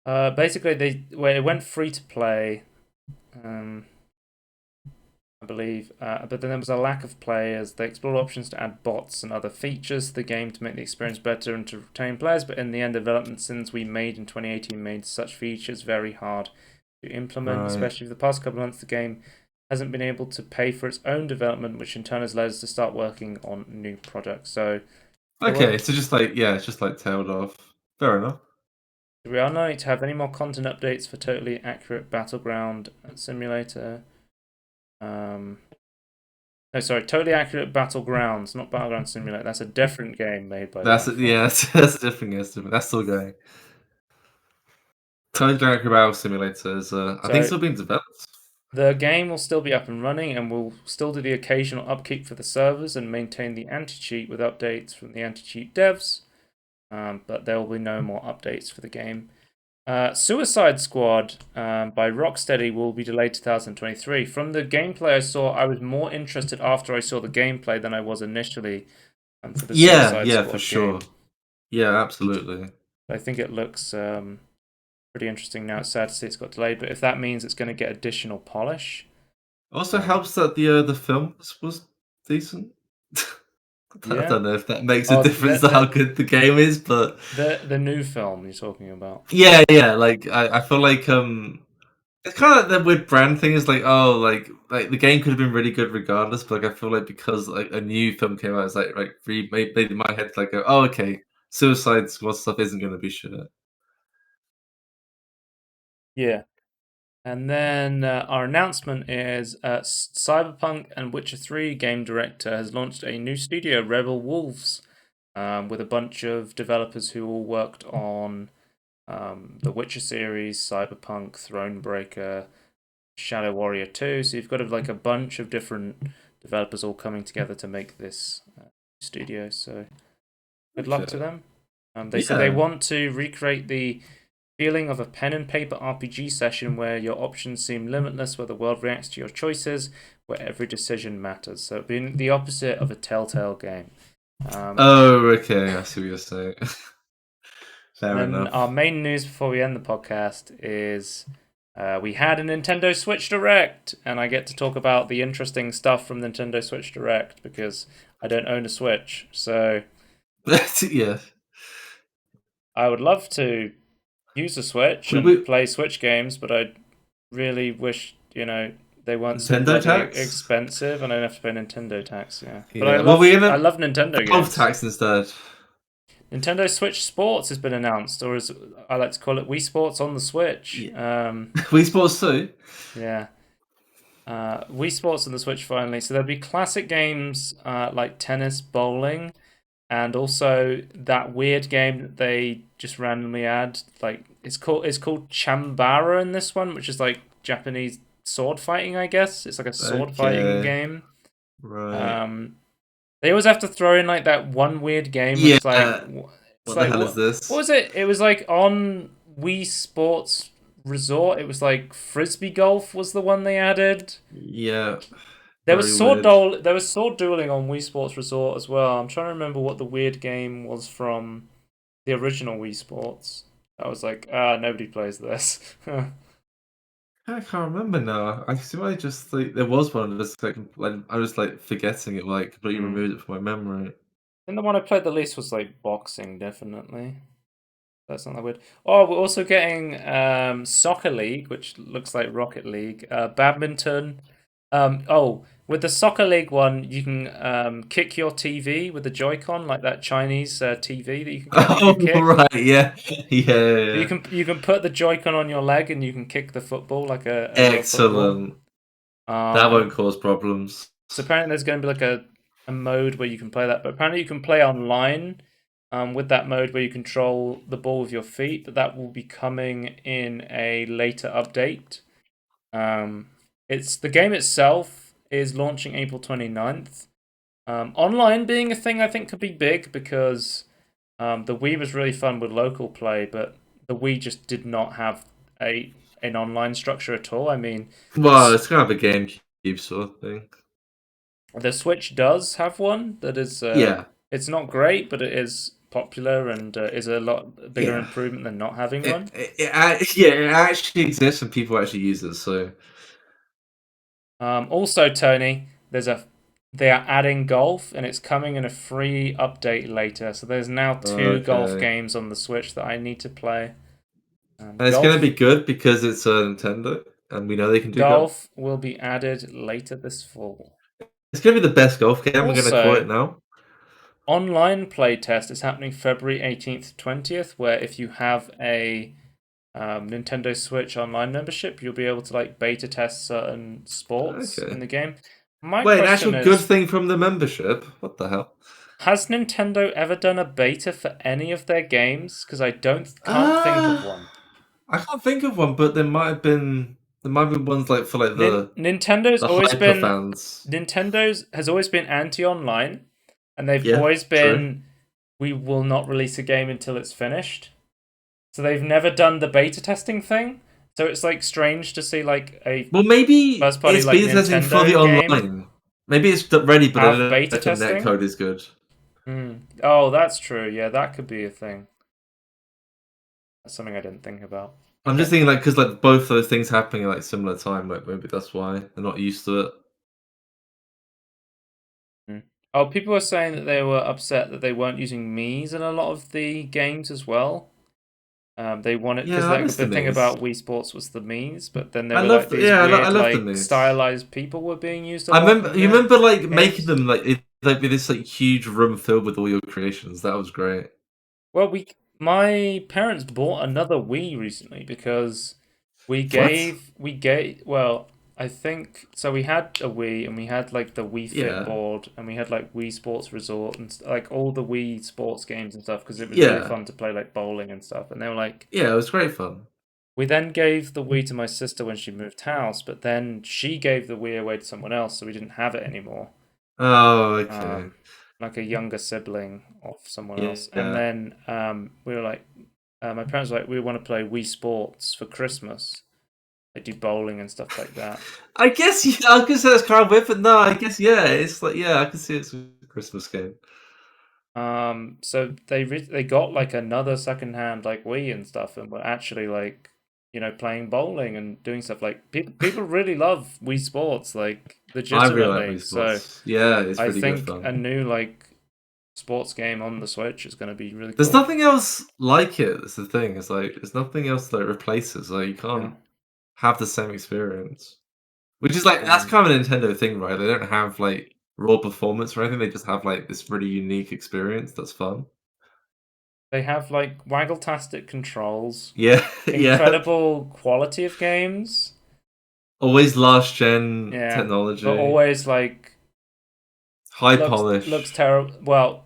basically it went free to play. Um, I believe. But then there was a lack of players. They explored options to add bots and other features to the game to make the experience better and to retain players. But in the end, development since we made in 2018 made such features very hard to implement, Right. especially for the past couple of months. The game hasn't been able to pay for its own development, which in turn has led us to start working on new projects. So they Okay, won't. so just like yeah, it's just like tailed off. Fair enough. We are not to have any more content updates for Totally Accurate Battleground Simulator. Um, No, sorry, Totally Accurate Battlegrounds, not Battleground Simulator. That's a different game made by Landfall. Yeah, that's a different game. That's still going. Tony Dragon Battle Simulator is, I think, So still being developed. the game will still be up and running and will still do the occasional upkeep for the servers and maintain the anti-cheat with updates from the anti-cheat devs. But there will be no more updates for the game. Suicide Squad by Rocksteady will be delayed to 2023. From the gameplay I saw, I was more interested after I saw the gameplay than I was initially for the Yeah, Suicide yeah, for Squad sure. game. Yeah, absolutely. I think it looks pretty interesting now. It's sad to see it's got delayed, but if that means it's going to get additional polish, Also um, helps that the film was decent. I yeah. don't know if that makes a Oh, difference to how good the game is, but the new film you're talking about. yeah, yeah. Like I feel like it's kind of like the weird brand thing is like oh like the game could have been really good regardless, but like I feel like because like a new film came out, it's like made in my head like go, oh okay, Suicide Squad stuff isn't going to be shit. Yeah. And then our announcement is Cyberpunk and Witcher 3 game director has launched a new studio, Rebel Wolves, with a bunch of developers who all worked on the Witcher series, Cyberpunk, Thronebreaker, Shadow Warrior 2. So you've got like a bunch of different developers all coming together to make this studio. So good luck to Okay. them. They said they Yeah. want to recreate the feeling of a pen and paper RPG session where your options seem limitless, where the world reacts to your choices, where every decision matters. So being the opposite of a Telltale game. Um, Oh, okay. I see what you're saying. Fair then our enough. main news before we end the podcast is we had a Nintendo Switch Direct, and I get to talk about the interesting stuff from Nintendo Switch Direct because I don't own a Switch, so Yeah. I would love to use a Switch and We play Switch games, but I really wish, they weren't so Nintendo bloody tax. expensive and I don't have to pay Nintendo tax, yeah. But Yeah. Well, we're I gonna love Nintendo Valve games. tax instead. Nintendo Switch Sports has been announced, or as I like to call it, Wii Sports on the Switch. Yeah. Wii Sports too. Yeah. Wii Sports on the Switch finally. So there'll be classic games like tennis, bowling, and also that weird game that they just randomly add. Like it's called Chambara in this one, which is like Japanese sword fighting, I guess. It's like a sword fighting Okay. game. Right. Um, they always have to throw in like that one weird game, which is like Yeah. it's What the like hell is what this? was it? It was like on Wii Sports Resort. It was like frisbee golf was the one they added. Yeah. There was Very weird. there was sword dueling on Wii Sports Resort as well. I'm trying to remember what the weird game was from the original Wii Sports. I was like, nobody plays this. I I can't remember now. I see. I just like there was one. Just like I was like forgetting it. Like completely removed it from my memory. think the one I played the least was like boxing, definitely. That's not that weird. Oh, we're also getting Soccer League, which looks like Rocket League. Badminton. With the Soccer League one, you can kick your TV with the Joy-Con, like that Chinese TV that you can get that you Oh can kick. right, yeah, yeah, You yeah. can put the Joy-Con on your leg and you can kick the football like a real football. Excellent. That won't Um, cause problems. so apparently there's going to be like a mode where you can play that, but apparently you can play online with that mode where you control the ball with your feet, but that will be coming in a later update. It's the game itself is launching April 29th. Online being a thing I think could be big because the Wii was really fun with local play, but the Wii just did not have a an online structure at all. I mean, Well, it's kind of a GameCube sort of thing. the Switch does have one that is Yeah, it's not great, but it is popular and is a lot bigger yeah. improvement than not having It, one. yeah, it actually exists and people actually use it. So Also, Tony, they are adding golf and it's coming in a free update later. So there's now two golf okay, games on the Switch that I need to play. and it's gonna be Golf good because it's a Nintendo, and we know they can do golf. Golf will be added later this fall. It's gonna be the best golf game. I'm gonna call it Also, now. online playtest is happening February 18th, 20th, where if you have a Nintendo Switch online membership, you'll be able to like beta test certain sports in Okay. the game. My Wait, an actual question good is, thing from the membership? What the hell? has Nintendo ever done a beta for any of their games? Because I can't think of Uh, one. I can't think of one, but there might have been ones like for like Nintendo's the always hyper been fans. Nintendo's has always been anti-online, and they've Yeah, always true. been we will not release a game until it's finished. So they've never done the beta testing thing. So it's like strange to see like a Well, maybe first party it's like beta testing for the Nintendo game online. Maybe it's ready, but I don't have know beta if the testing. netcode is good. Oh, that's true. Yeah, that could be a thing. That's something I didn't think about. I'm just Okay. thinking like because like both those things happening at like similar time, like maybe that's why they're not used to it. Mm. Oh, people were saying that they were upset that they weren't using Mii's in a lot of the games as well. They wanted because Yeah, I like miss the the thing Mii's. about Wii Sports was the Mii's, but then there I were love like the these yeah, I weird love the like Mii's. stylized people were being used a I lot remember in you the remember like making games. them like with this like huge room filled with all your creations. That was great. Well, my parents bought another Wii recently because What? well, I think so. We had a Wii and we had like the Wii Fit Yeah. board and we had like Wii Sports Resort and like all the Wii sports games and stuff because it was really Yeah. fun to play like bowling and stuff. And they were like, Yeah, it was great fun. we then gave the Wii to my sister when she moved house, but then she gave the Wii away to someone else, so we didn't have it anymore. Oh, okay. Um, like a younger sibling of someone else. And Yeah. then we were like, my parents were like, we want to play Wii Sports for Christmas. They do bowling and stuff like that. I guess yeah, I could say that's kind of weird, but no, I guess yeah, it's like yeah, I can see it's a Christmas game. So they got like another secondhand like Wii and stuff, and were actually like, playing bowling and doing stuff like people really love Wii Sports. Like I really like legitimately. Wii So Sports. Yeah, it's I really good think a fun. new like sports game on the Switch is going to be really There's cool. nothing else like it. That's the thing. It's like there's nothing else that replaces. Like you Yeah. can't have the same experience. Which is like that's Um, kind of a Nintendo thing, right? They don't have like raw performance or anything. They just have like this really unique experience that's fun. they have like waggle-tastic controls, Yeah, yeah. incredible quality of games. Always last gen Yeah, but technology, always like high looks polish. terrible. Well,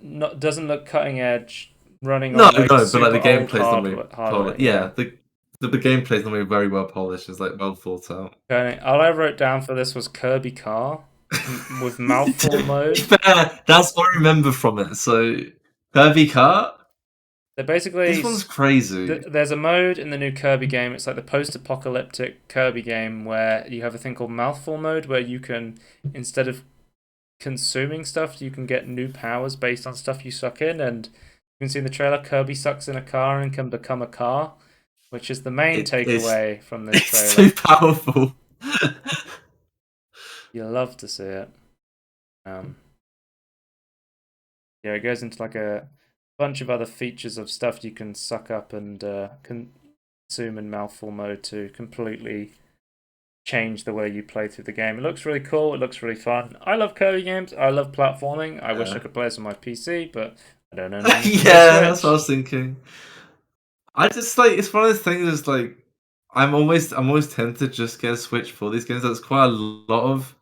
not doesn't look cutting edge, running No, on like no, but like super the old gameplay's normally hardware. polished. Yeah. Yeah, the gameplay's normally very well polished. It's like well thought out. All I wrote down for this was Kirby Car with mouthful To be mode. fair, that's what I remember from it. So Kirby Kart, They basically this one's crazy. there's a mode in the new Kirby game. It's like the post-apocalyptic Kirby game where you have a thing called mouthful mode, where you can, instead of consuming stuff, you can get new powers based on stuff you suck in. And you can see in the trailer, Kirby sucks in a car and can become a car, which is the main It's takeaway from this it's too trailer. powerful. You love to see it. Um, yeah, it goes into like a bunch of other features of stuff you can suck up and consume in mouthful mode to completely change the way you play through the game. It looks really cool. It looks really fun. I love Kirby games. I love platforming. I wish I could play this on my PC, but I don't own a Nintendo Yeah, that's what I Switch. was thinking. I just like it's one of those things. Is like I'm always tempted to just get a Switch for these games. There's quite a lot of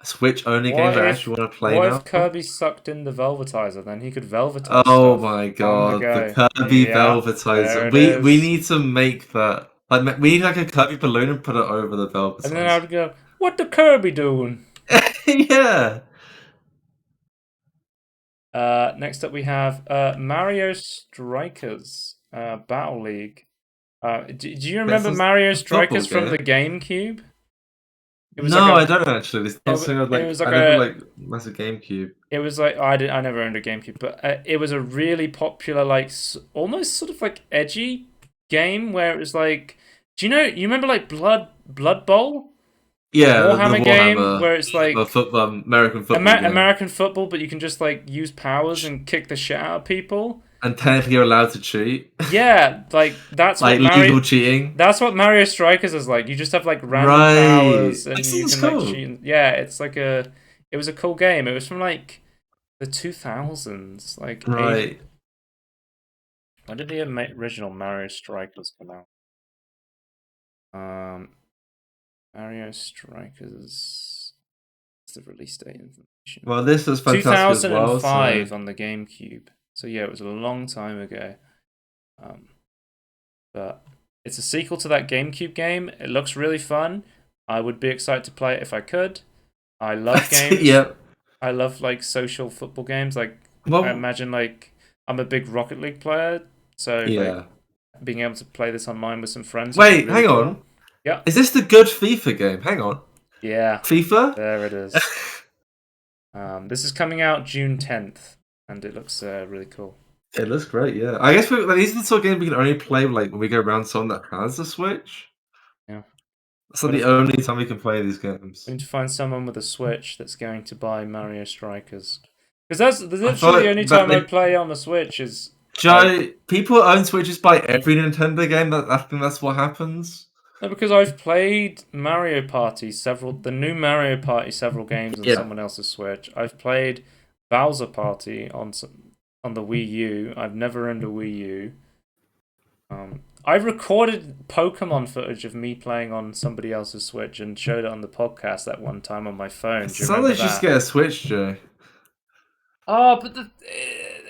Switch only games I actually want to play What if now. Kirby sucked in the Velvetizer? Then he could Velvetize Oh stuff. my On the god, the go. Kirby Yeah, there Velvetizer. it We is. need to make that. Like we need like a Kirby balloon and put it over the And then I Velvetizer. would go, "What the Kirby doing?" Yeah. Next up we have Mario Strikers Battle League. Do you That's remember Mario a football Strikers from the game. GameCube? It was like No, I a don't actually. It's not something I'd it like. was like I never a like massive GameCube. it was like I never owned a GameCube, but it was a really popular like almost sort of like edgy game where it was like, you remember like Blood Bowl, the Yeah, the Warhammer game Warhammer, where it's like football, American football game. American football, but you can just like use powers and kick the shit out of people. And technically, you're allowed to cheat, Yeah, like like legal cheating. That's what Mario Strikers is like. You just have like random Right. powers That and you sounds can like cool. cheat. Yeah, it's like it was a cool game. It was from like the 2000s, like age. Right. When did the original Mario Strikers come out? Um, Mario Strikers. What's the release date information? Well, this was fantastic as well. So 2005 on the GameCube. So yeah, it was a long time ago. Um, but it's a sequel to that GameCube game. It looks really fun. I would be excited to play it if I could. I love games. yeah. I love like social football games. Like I Well, imagine like I'm a big Rocket League player, so like yeah. being able to play this online with some friends would be Wait, really hang cool. on. Yeah. Is this the good FIFA game? Hang on. Yeah. FIFA? There it is. This is coming out June 10th, and it looks really cool. It looks great, yeah. I guess like, these are the sort of games we can only play like when we go around someone that has a Switch. Yeah. That's like But the if only time we can play these games. we need to find someone with a Switch that's going to buy Mario Strikers. Because that's I feel literally the only like that time I like play on the Switch is like Joe, people who own Switches buy every Nintendo game. I think that's what happens. no, because I've played the new Mario Party several games on Yeah. someone else's Switch. I've played Bowser Party on the Wii U. I've never owned a Wii U. I recorded Pokemon footage of me playing on somebody else's Switch and showed it on the podcast that one time on my phone. It Do you sounds remember like you just that? get a Switch, Joe. Oh, but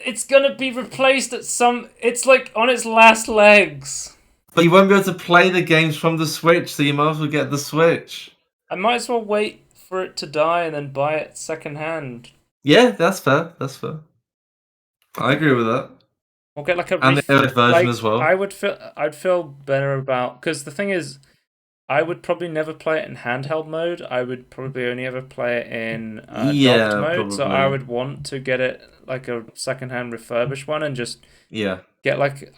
it's gonna be replaced at some. It's like on its last legs. But you won't be able to play the games from the Switch, so you might as well get the Switch. I might as well wait for it to die and then buy it secondhand. Yeah, that's fair. That's fair. I agree with that. We'll get like a And the OLED version as well. I'd feel better about, because the thing is, I would probably never play it in handheld mode. I would probably only ever play it in docked Yeah, mode. So I probably. would want to get it like a secondhand refurbished one and just Yeah.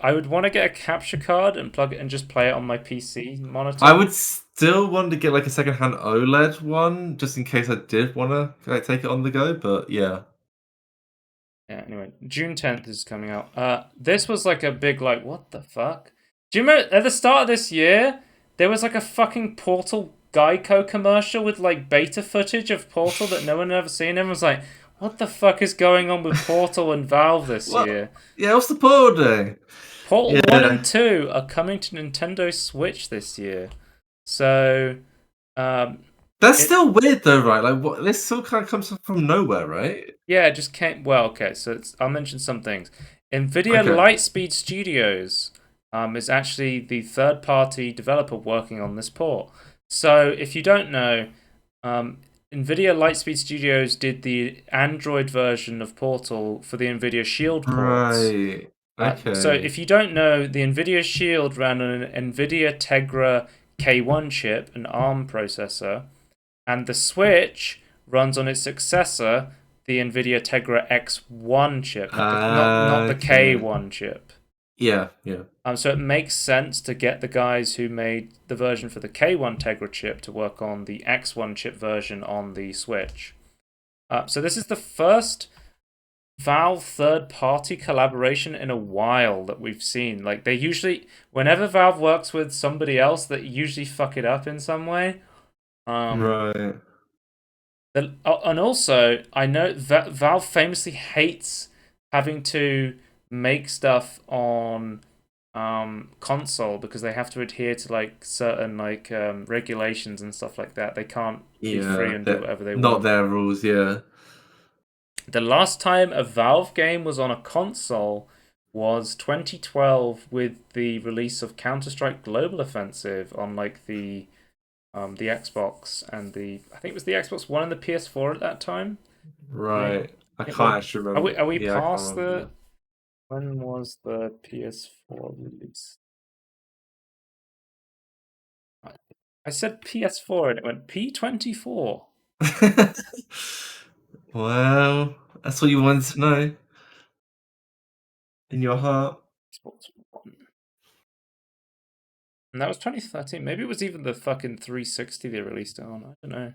I would want to get a capture card and plug it and just play it on my PC monitor. I would still want to get like a secondhand OLED one, just in case I did want to like take it on the go. But yeah, Yeah, anyway, June 10th is coming out. This was like a big, like, what the fuck? Do you remember at the start of this year, there was like a fucking Portal Geico commercial with like beta footage of Portal that no one had ever seen? Everyone was like, what the fuck is going on with Portal and Valve this well, year? yeah, what's the Portal day? Portal 1 and Yeah, 2 are coming to Nintendo Switch this year. So, um, that's it still weird though, right? Like, what? This still kind of comes from nowhere, right? Yeah, it just came. Well, okay, so I'll mention some things. NVIDIA Okay. Lightspeed Studios is actually the third-party developer working on this port. So, if you don't know, NVIDIA Lightspeed Studios did the Android version of Portal for the NVIDIA Shield ports. Right. So, Okay. if you don't know, the NVIDIA Shield ran on an NVIDIA Tegra K1 chip, an ARM processor, and the Switch runs on its successor, the NVIDIA Tegra X1 chip, not the Okay. K1 chip. Yeah, yeah. So it makes sense to get the guys who made the version for the K1 Tegra chip to work on the X1 chip version on the Switch. So this is the first Valve third-party collaboration in a while that we've seen. Like they usually, whenever Valve works with somebody else, they usually fuck it up in some way. Um, Right. And also, I know Valve famously hates having to make stuff on console because they have to adhere to like certain like regulations and stuff like that. They can't be free Yeah. and do whatever they Not want. their rules. Yeah. The last time a Valve game was on a console was 2012 with the release of Counter-Strike Global Offensive on like the Xbox and the I think it was the Xbox One and the PS4 at that time. Right. I It can't was. actually Are remember. we Yeah, I can't past remember. the? When was the PS4 release? I said PS4 and it went P24. Well, that's what you wanted to know in your heart. Xbox One. And that was 2013. Maybe it was even the fucking 360 they released it on. I don't know.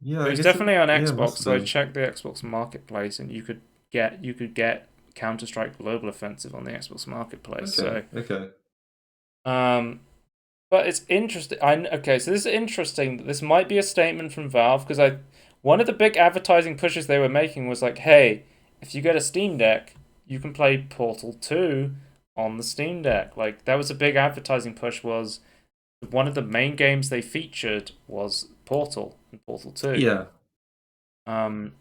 Yeah, It I was guess it. definitely on Yeah, it Xbox, must have so I been. checked the Xbox Marketplace, and you could get Counter Strike Global Offensive on the Xbox Marketplace. Okay. So Okay. um, but it's interesting. Okay, so this is interesting. This might be a statement from Valve because one of the big advertising pushes they were making was like, hey, if you get a Steam Deck, you can play Portal 2 on the Steam Deck. Like that was a big advertising push. Was one of the main games they featured was Portal and Portal 2. Yeah. Um,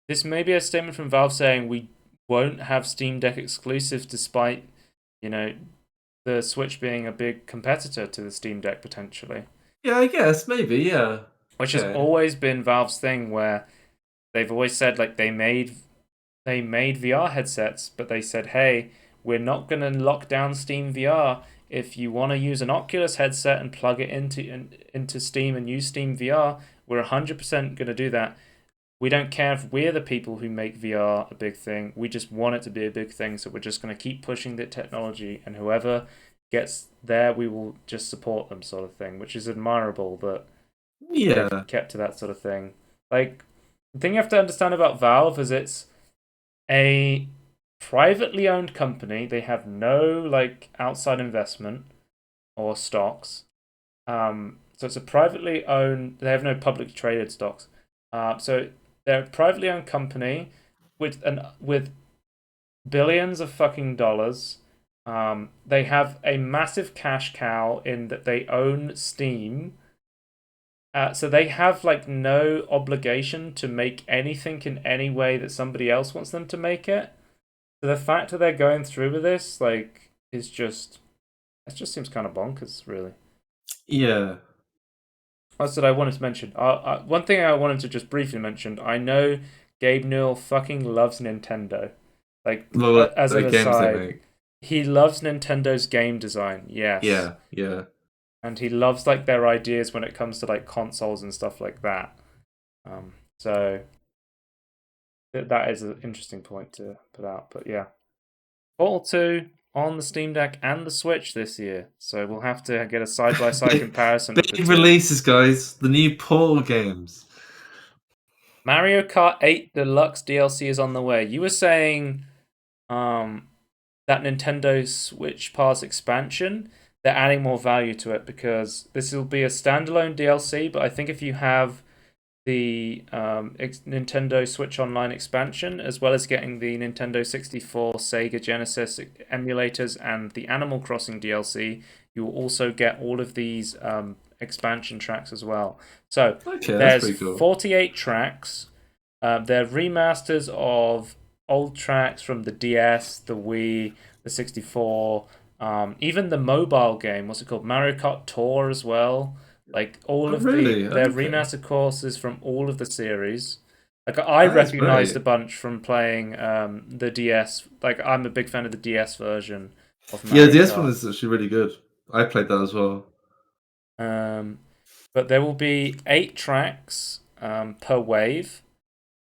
this may be a statement from Valve saying we won't have Steam Deck exclusives despite, you know, the Switch being a big competitor to the Steam Deck potentially, Yeah, I guess maybe. Yeah. which has Okay. always been Valve's thing where they've always said like they made VR headsets, but they said, "Hey, we're not going to lock down Steam VR. If you want to use an Oculus headset and plug it into Steam and use Steam VR, we're 100% going to do that. We don't care if we're the people who make VR a big thing. We just want it to be a big thing, so we're just going to keep pushing the technology, and whoever gets there, we will just support them, sort of thing." Which is admirable that they've Yeah. kept to that sort of thing. Like the thing you have to understand about Valve is it's a privately owned company. They have no like outside investment or stocks. So it's a privately owned. They have no publicly traded stocks. So they're a privately owned company with billions of fucking dollars. They have a massive cash cow in that they own Steam. So they have like no obligation to make anything in any way that somebody else wants them to make it. So the fact that they're going through with this, like, is just it just seems kind of bonkers, really. Yeah. That's what I wanted to mention. One thing I wanted to just briefly mention. I know Gabe Newell fucking loves Nintendo. Like, Well, as an the games they aside, make. he loves Nintendo's game design. Yes, Yeah. Yeah. and he loves like their ideas when it comes to like consoles and stuff like that. So that is an interesting point to put out. But yeah, Portal 2. on the Steam Deck and the Switch this year. So we'll have to get a side-by-side comparison of the Big two. releases, guys. The new Portal games. Mario Kart 8 Deluxe DLC is on the way. You were saying that Nintendo Switch Pass expansion, they're adding more value to it because this will be a standalone DLC, but I think if you have the Nintendo Switch Online expansion, as well as getting the Nintendo 64, Sega Genesis emulators, and the Animal Crossing DLC, you will also get all of these expansion tracks as well. So Okay, that's there's pretty cool. 48 tracks. They're remasters of old tracks from the DS, the Wii, the 64, even the mobile game. What's it called? Mario Kart Tour as well. Like all Oh, of really? their Okay. remastered courses from all of the series. Like I That is recognized great. a bunch from playing the DS. Like I'm a big fan of the DS version of Yeah, the Mario DS one Kart. is actually really good. I played that as well. But there will be 8 tracks per wave,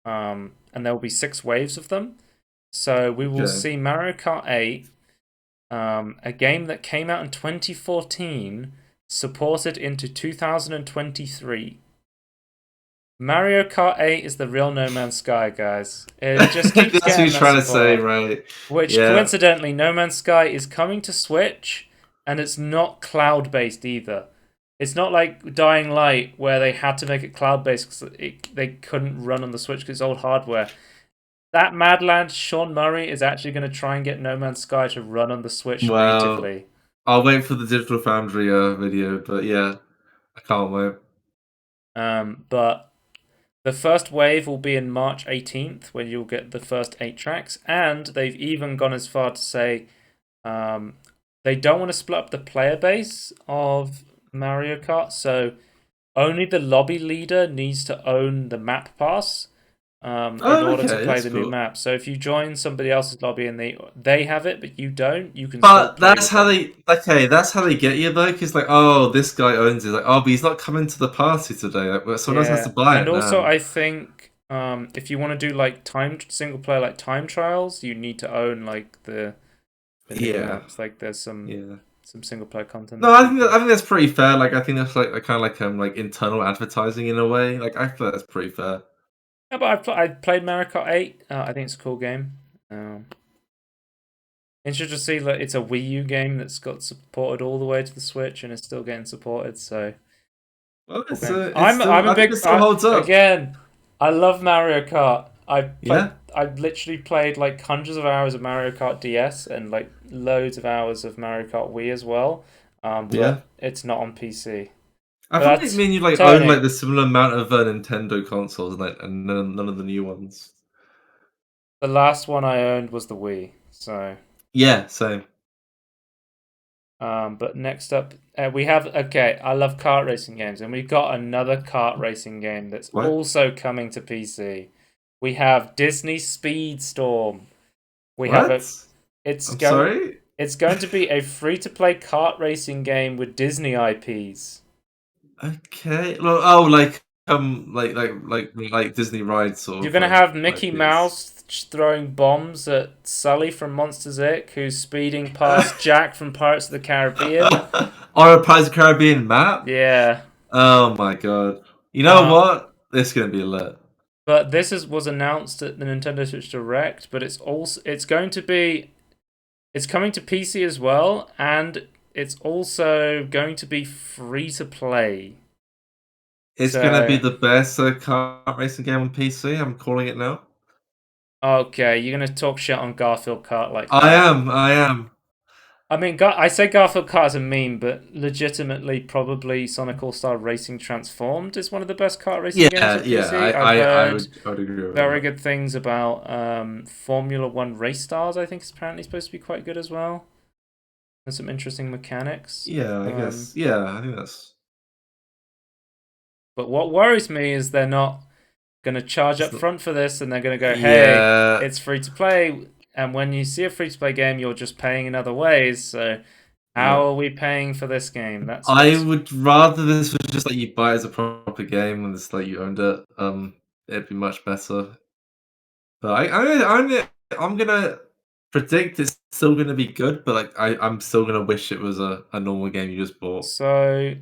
and there will be 6 waves of them. So we will Okay. see Mario Kart 8, a game that came out in 2014, supported into 2023. Mario Kart 8 is the real No Man's Sky, guys. It just keeps That's what getting you're that trying to say, support. right? Which, Yeah. coincidentally, No Man's Sky is coming to Switch, and it's not cloud-based either. It's not like Dying Light, where they had to make it cloud-based because they couldn't run on the Switch because it's old hardware. That mad lad, Sean Murray, is actually going to try and get No Man's Sky to run on the Switch Well, natively. I'll wait for the Digital Foundry video, but yeah, I can't wait. But the first wave will be in March 18th, when you'll get the first 8 tracks, and they've even gone as far to say they don't want to split up the player base of Mario Kart, so only the lobby leader needs to own the map pass in Oh, order to okay, play that's the new cool. map. So if you join somebody else's lobby and they have it but you don't, you can still But play that's with how them. they okay. That's how they get you though, because like, oh, this guy owns it. Like, oh, but he's not coming to the party today. Like, well, someone else has to Yeah, buy and it also now. I think if you want to do like timed single player like time trials, you need to own like the new Yeah, maps. Like there's yeah. some single player content No, that's pretty I cool. think that's pretty fair. Like, I think that's like kind of like internal advertising in a way. Like, I feel that's pretty fair. Yeah, but I played Mario Kart 8. I think it's a cool game. Interesting to see that it's a Wii U game that's got supported all the way to the Switch and is still getting supported. So Well, cool game. it's I'm still. a I think it big still holds up. again. I love Mario Kart. Yeah, I've literally played like hundreds of hours of Mario Kart DS and like loads of hours of Mario Kart Wii as well. yeah. But it's not on PC. I But feel like that's me and you like own like Tony. the similar amount of Nintendo consoles, and like and none of the new ones. The last one I owned was the Wii. So Yeah, same. but next up, we have okay. I love kart racing games, and we've got another kart racing game that's What? also coming to PC. We have Disney Speedstorm. We have a. What? It's I'm going. sorry. It's going to be a free-to-play kart racing game with Disney IPs. Okay. Well, oh, like Disney rides sort You're of gonna have like Mickey this. Mouse throwing bombs at Sully from Monsters Inc., who's speeding past Jack from Pirates of the Caribbean. Or a Pirates of the Caribbean map. Yeah. Oh my god. You know Uh, what? This is gonna be lit. But this was announced at the Nintendo Switch Direct, but it's going to be it's coming to PC as well, and it's also going to be free to play. It's gonna be So the best kart racing game on PC. I'm calling it now. okay, you're gonna talk shit on Garfield Kart like I that. am. I am. I mean, I say Garfield Kart as a meme, but legitimately, probably Sonic All Star Racing Transformed is one of the best kart racing games Yeah. on Yeah. PC. I've heard I would agree with very that. good things about Formula One Race Stars. I think it's apparently supposed to be quite good as well. And some interesting mechanics. Yeah. I guess. Yeah. I think that's. But what worries me is they're not going to charge It's up not, front for this, and they're going to go, "Hey, yeah. it's free to play." And when you see a free to play game, you're just paying in other ways. So Yeah. how are we paying for this game? That's I what's would rather this was just like you buy it as a proper game and it's like you owned it. It'd be much better. But I'm gonna predict it's still gonna be good, but like I'm still gonna wish it was a normal game you just bought. So,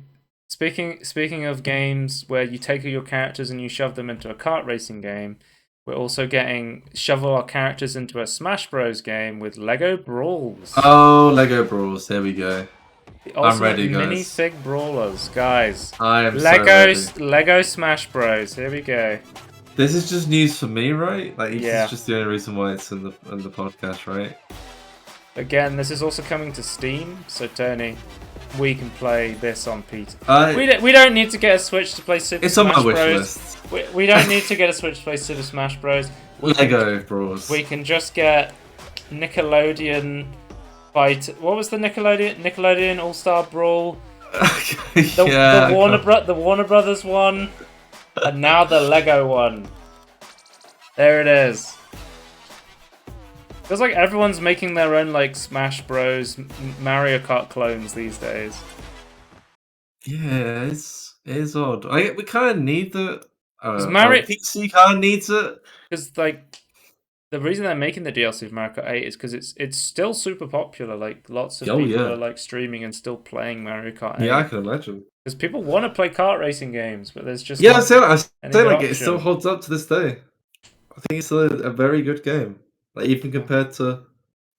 speaking of games where you take your characters and you shove them into a kart racing game, we're also getting shovel our characters into a Smash Bros. Game with Lego Brawls. Oh, Lego Brawls, there we go. The I'm ultimate ready, guys. minifig brawlers, guys. I am so ready. Lego Smash Bros. Here we go. This is just news for me, right? Like this Yeah. is just the only reason why it's in the podcast, right? Again, this is also coming to Steam, so Tony, we can play this on PC. We don't need to get a Switch to play Super It's Smash on my wish Bros. list. We don't need to get a Switch to play Super Smash Bros. Lego Brawls. We can just get Nickelodeon fight. What was the Nickelodeon All Star Brawl? The Warner Brothers one, and now the Lego one. There it is. Feels like everyone's making their own like Smash Bros, Mario Kart clones these days. Yeah, it's odd. We kind of need the. Mario PC kind of needs it. Because like the reason they're making the DLC of Mario Kart 8 is because it's still super popular. Like lots of people are like streaming and still playing Mario Kart 8. Yeah, I can imagine. Because people want to play kart racing games, but there's just I say like option. it still holds up to this day. I think it's still a very good game, like even compared to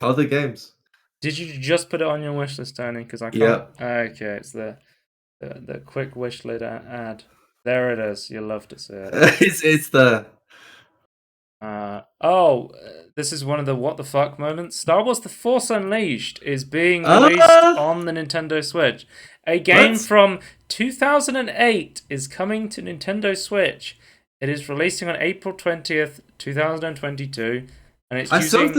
other games. Did you just put it on your wish list, Tony? Because I can't. Yeah. Okay, it's the quick wish list ad. There it is. You'll love to see it. It's there. This is one of the what the fuck moments. Star Wars: The Force Unleashed is being released on the Nintendo Switch. A game from 2008 is coming to Nintendo Switch. It is releasing on April 20th, 2022, and it's using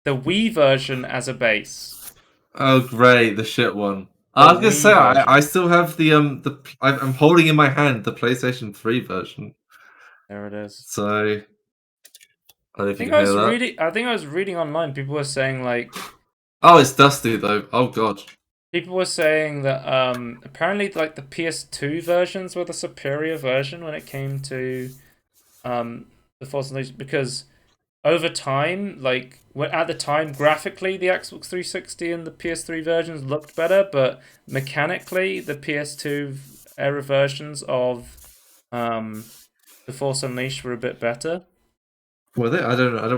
the Wii version as a base. Oh, great, the shit one. I was gonna say I still have I'm holding in my hand the PlayStation 3 version. There it is. So I think I was reading online. People were saying like, oh, it's dusty though. Oh god. People were saying that apparently like the PS2 versions were the superior version when it came to the Force Unleashed, because over time, like at the time, graphically the Xbox 360 and the PS3 versions looked better, but mechanically the PS2 era versions of the Force Unleashed were a bit better. Were they? I don't know. I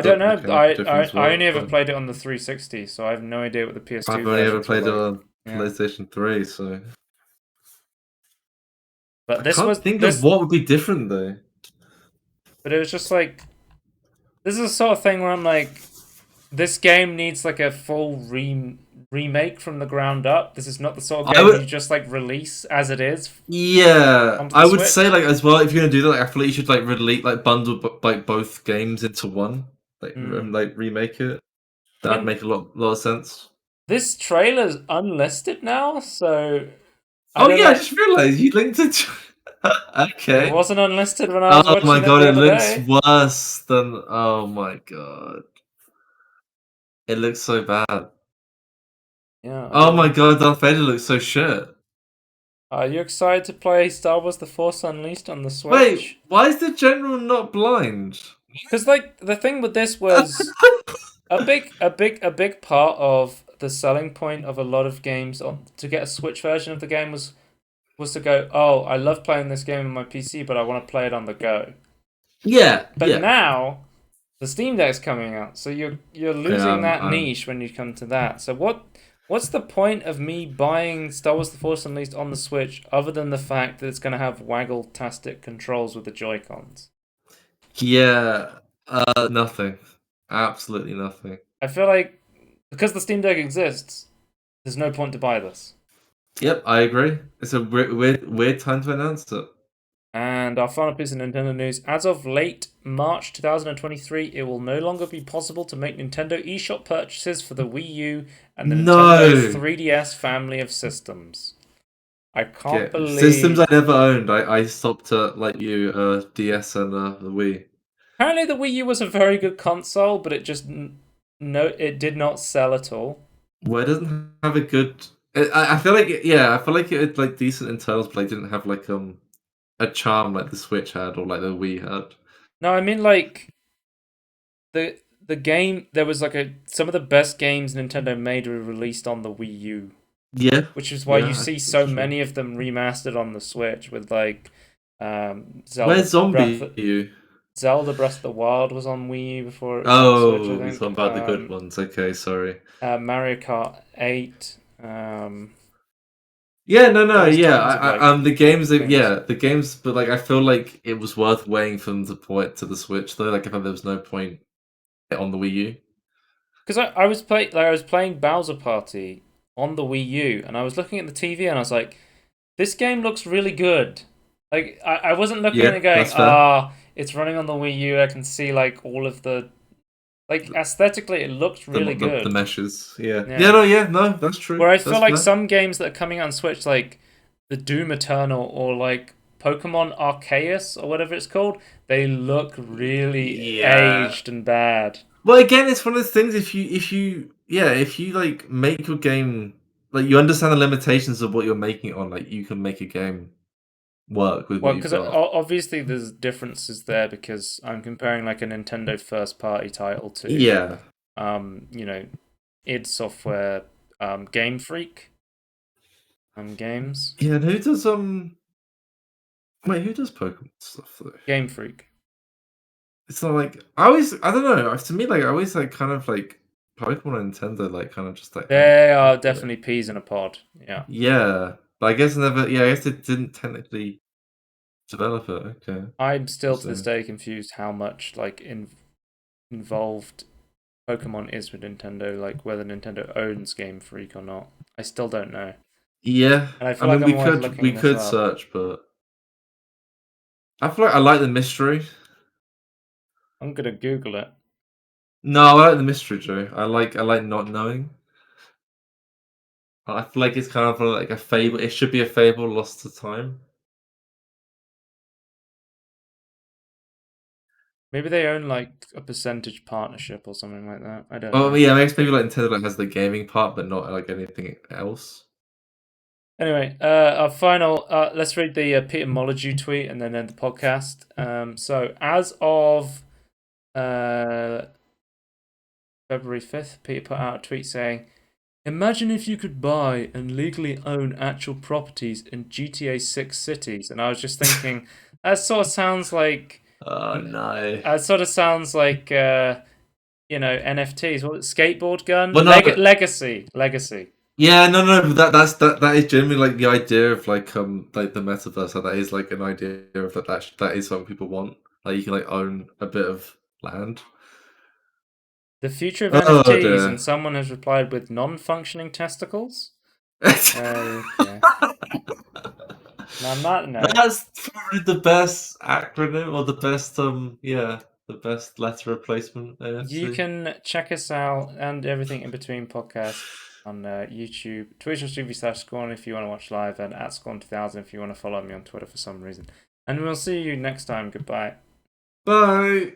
don't know. I only ever played it on the 360, so I have no idea what the PS2. I've only ever played it on PlayStation 3, so. But this I can't think of what would be different though. But it was just like, this is the sort of thing where I'm like, this game needs like a full remake from the ground up. This is not the sort of game you just like release as it is. Yeah, I would say like as well, if you're gonna do that, like, I feel like you should like release like bundle like both games into one, like like remake it. That would make a lot of sense. This trailer's unlisted now, so. I just realized you linked it. Okay. It wasn't unlisted when I was watching it. Oh my god, it looks worse than. Oh my god. It looks so bad. Yeah. Oh my god, Darth Vader looks so shit. Are you excited to play Star Wars: The Force Unleashed on the Switch? Wait, why is the general not blind? Because like the thing with this was a big part of the selling point of a lot of games to get a Switch version of the game was to go, oh, I love playing this game on my PC, but I want to play it on the go. Yeah. But now the Steam Deck's coming out, so you're losing that niche when you come to that. So what's the point of me buying Star Wars: The Force Unleashed on the Switch other than the fact that it's going to have waggle-tastic controls with the Joy-Cons? Yeah, nothing. Absolutely nothing. I feel like because the Steam Deck exists, there's no point to buy this. Yep, I agree. It's a weird time to announce it. And our final piece of Nintendo news: as of late March 2023, it will no longer be possible to make Nintendo eShop purchases for the Wii U and the Nintendo 3DS family of systems. I can't believe systems I never owned. I stopped at like you, DS and the Wii. Apparently, the Wii U was a very good console, but it just it did not sell at all. Well, it doesn't have a good. I feel like it had like decent internals, but it didn't have like a charm like the Switch had or like the Wii had. No, I mean like the the game, there was like some of the best games Nintendo made were released on the Wii U, Yeah, which is why you yeah, see that's so true. many of them remastered on the Switch with like Where's Zombie U? Zelda Breath of the Wild was on Wii U before it was on the Switch, I Oh, we're think. talking about the good ones. Okay, sorry. Mario Kart 8. Yeah, no, There no, was yeah. tons of like The games, things. yeah, the games, but like, I feel like it was worth waiting for them to port it to the Switch, though. Like, I thought there was no point on the Wii U. Because I was playing Bowser Party on the Wii U, and I was looking at the TV, and I was like, "This game looks really good." Like I wasn't looking at Yeah, it going, that's fair. "Ah, it's running on the Wii U. I can see like all of the like aesthetically, it looked really The good." meshes. Yeah, yeah, Yeah. no, yeah, no, that's Where true. I That's feel like fair. some games that are coming out on Switch, like the Doom Eternal or like Pokemon Arceus or whatever it's called, they look really Yeah. aged and bad. Well, again, it's one of those things. If you like make your game, like you understand the limitations of what you're making it on, like you can make a game work with Well, what you've because got. obviously there's differences there because I'm comparing like a Nintendo first party title to, Yeah, you know, id Software, Game Freak, games. yeah. And who does Wait, who does Pokemon stuff though? Game Freak. It's not like I don't know. To me, like I always like kind of like Pokemon and Nintendo like kind of just like hang They are together. definitely peas in a pod. Yeah. Yeah, but I guess never. Yeah, I guess it didn't technically develop it. Okay, I'm still to this interesting. day confused how much like involved Pokemon is with Nintendo, like whether Nintendo owns Game Freak or not. I still don't know. Yeah, And I I feel like mean I'm always looking we this could up. search, but I feel like I like the mystery. I'm gonna Google it. No, I like the mystery, Joe. I like not knowing. I feel like it's kind of like a fable. It should be a fable lost to time. Maybe they own like a percentage partnership or something like that. I don't Oh know. yeah, I guess maybe like Nintendo like has the gaming part, but not like anything else. Anyway, our final. Let's read the Peter Molydeux tweet and then end the podcast. So as of uh, February 5th, Peter put out a tweet saying, "Imagine if you could buy and legally own actual properties in GTA 6 cities." And I was just thinking, that sort of sounds like, Oh no. that sort of sounds like, NFTs. What skateboard gun? Well, no, Legacy. yeah, no, no. But that is genuinely like the idea of like the metaverse. Like, that is like an idea of that is something people want. Like you can like own a bit of land. The future of Oh NFTs, and dear. someone has replied with non-functioning testicles. Okay. Now on that note, That's probably the best acronym or the best the best letter replacement you AFC. can check us out and everything in between podcast on YouTube, twitch.tv/Scorn if you want to watch live, and at Scorn2000 if you want to follow me on Twitter for some reason. And we'll see you next time. Goodbye. Bye.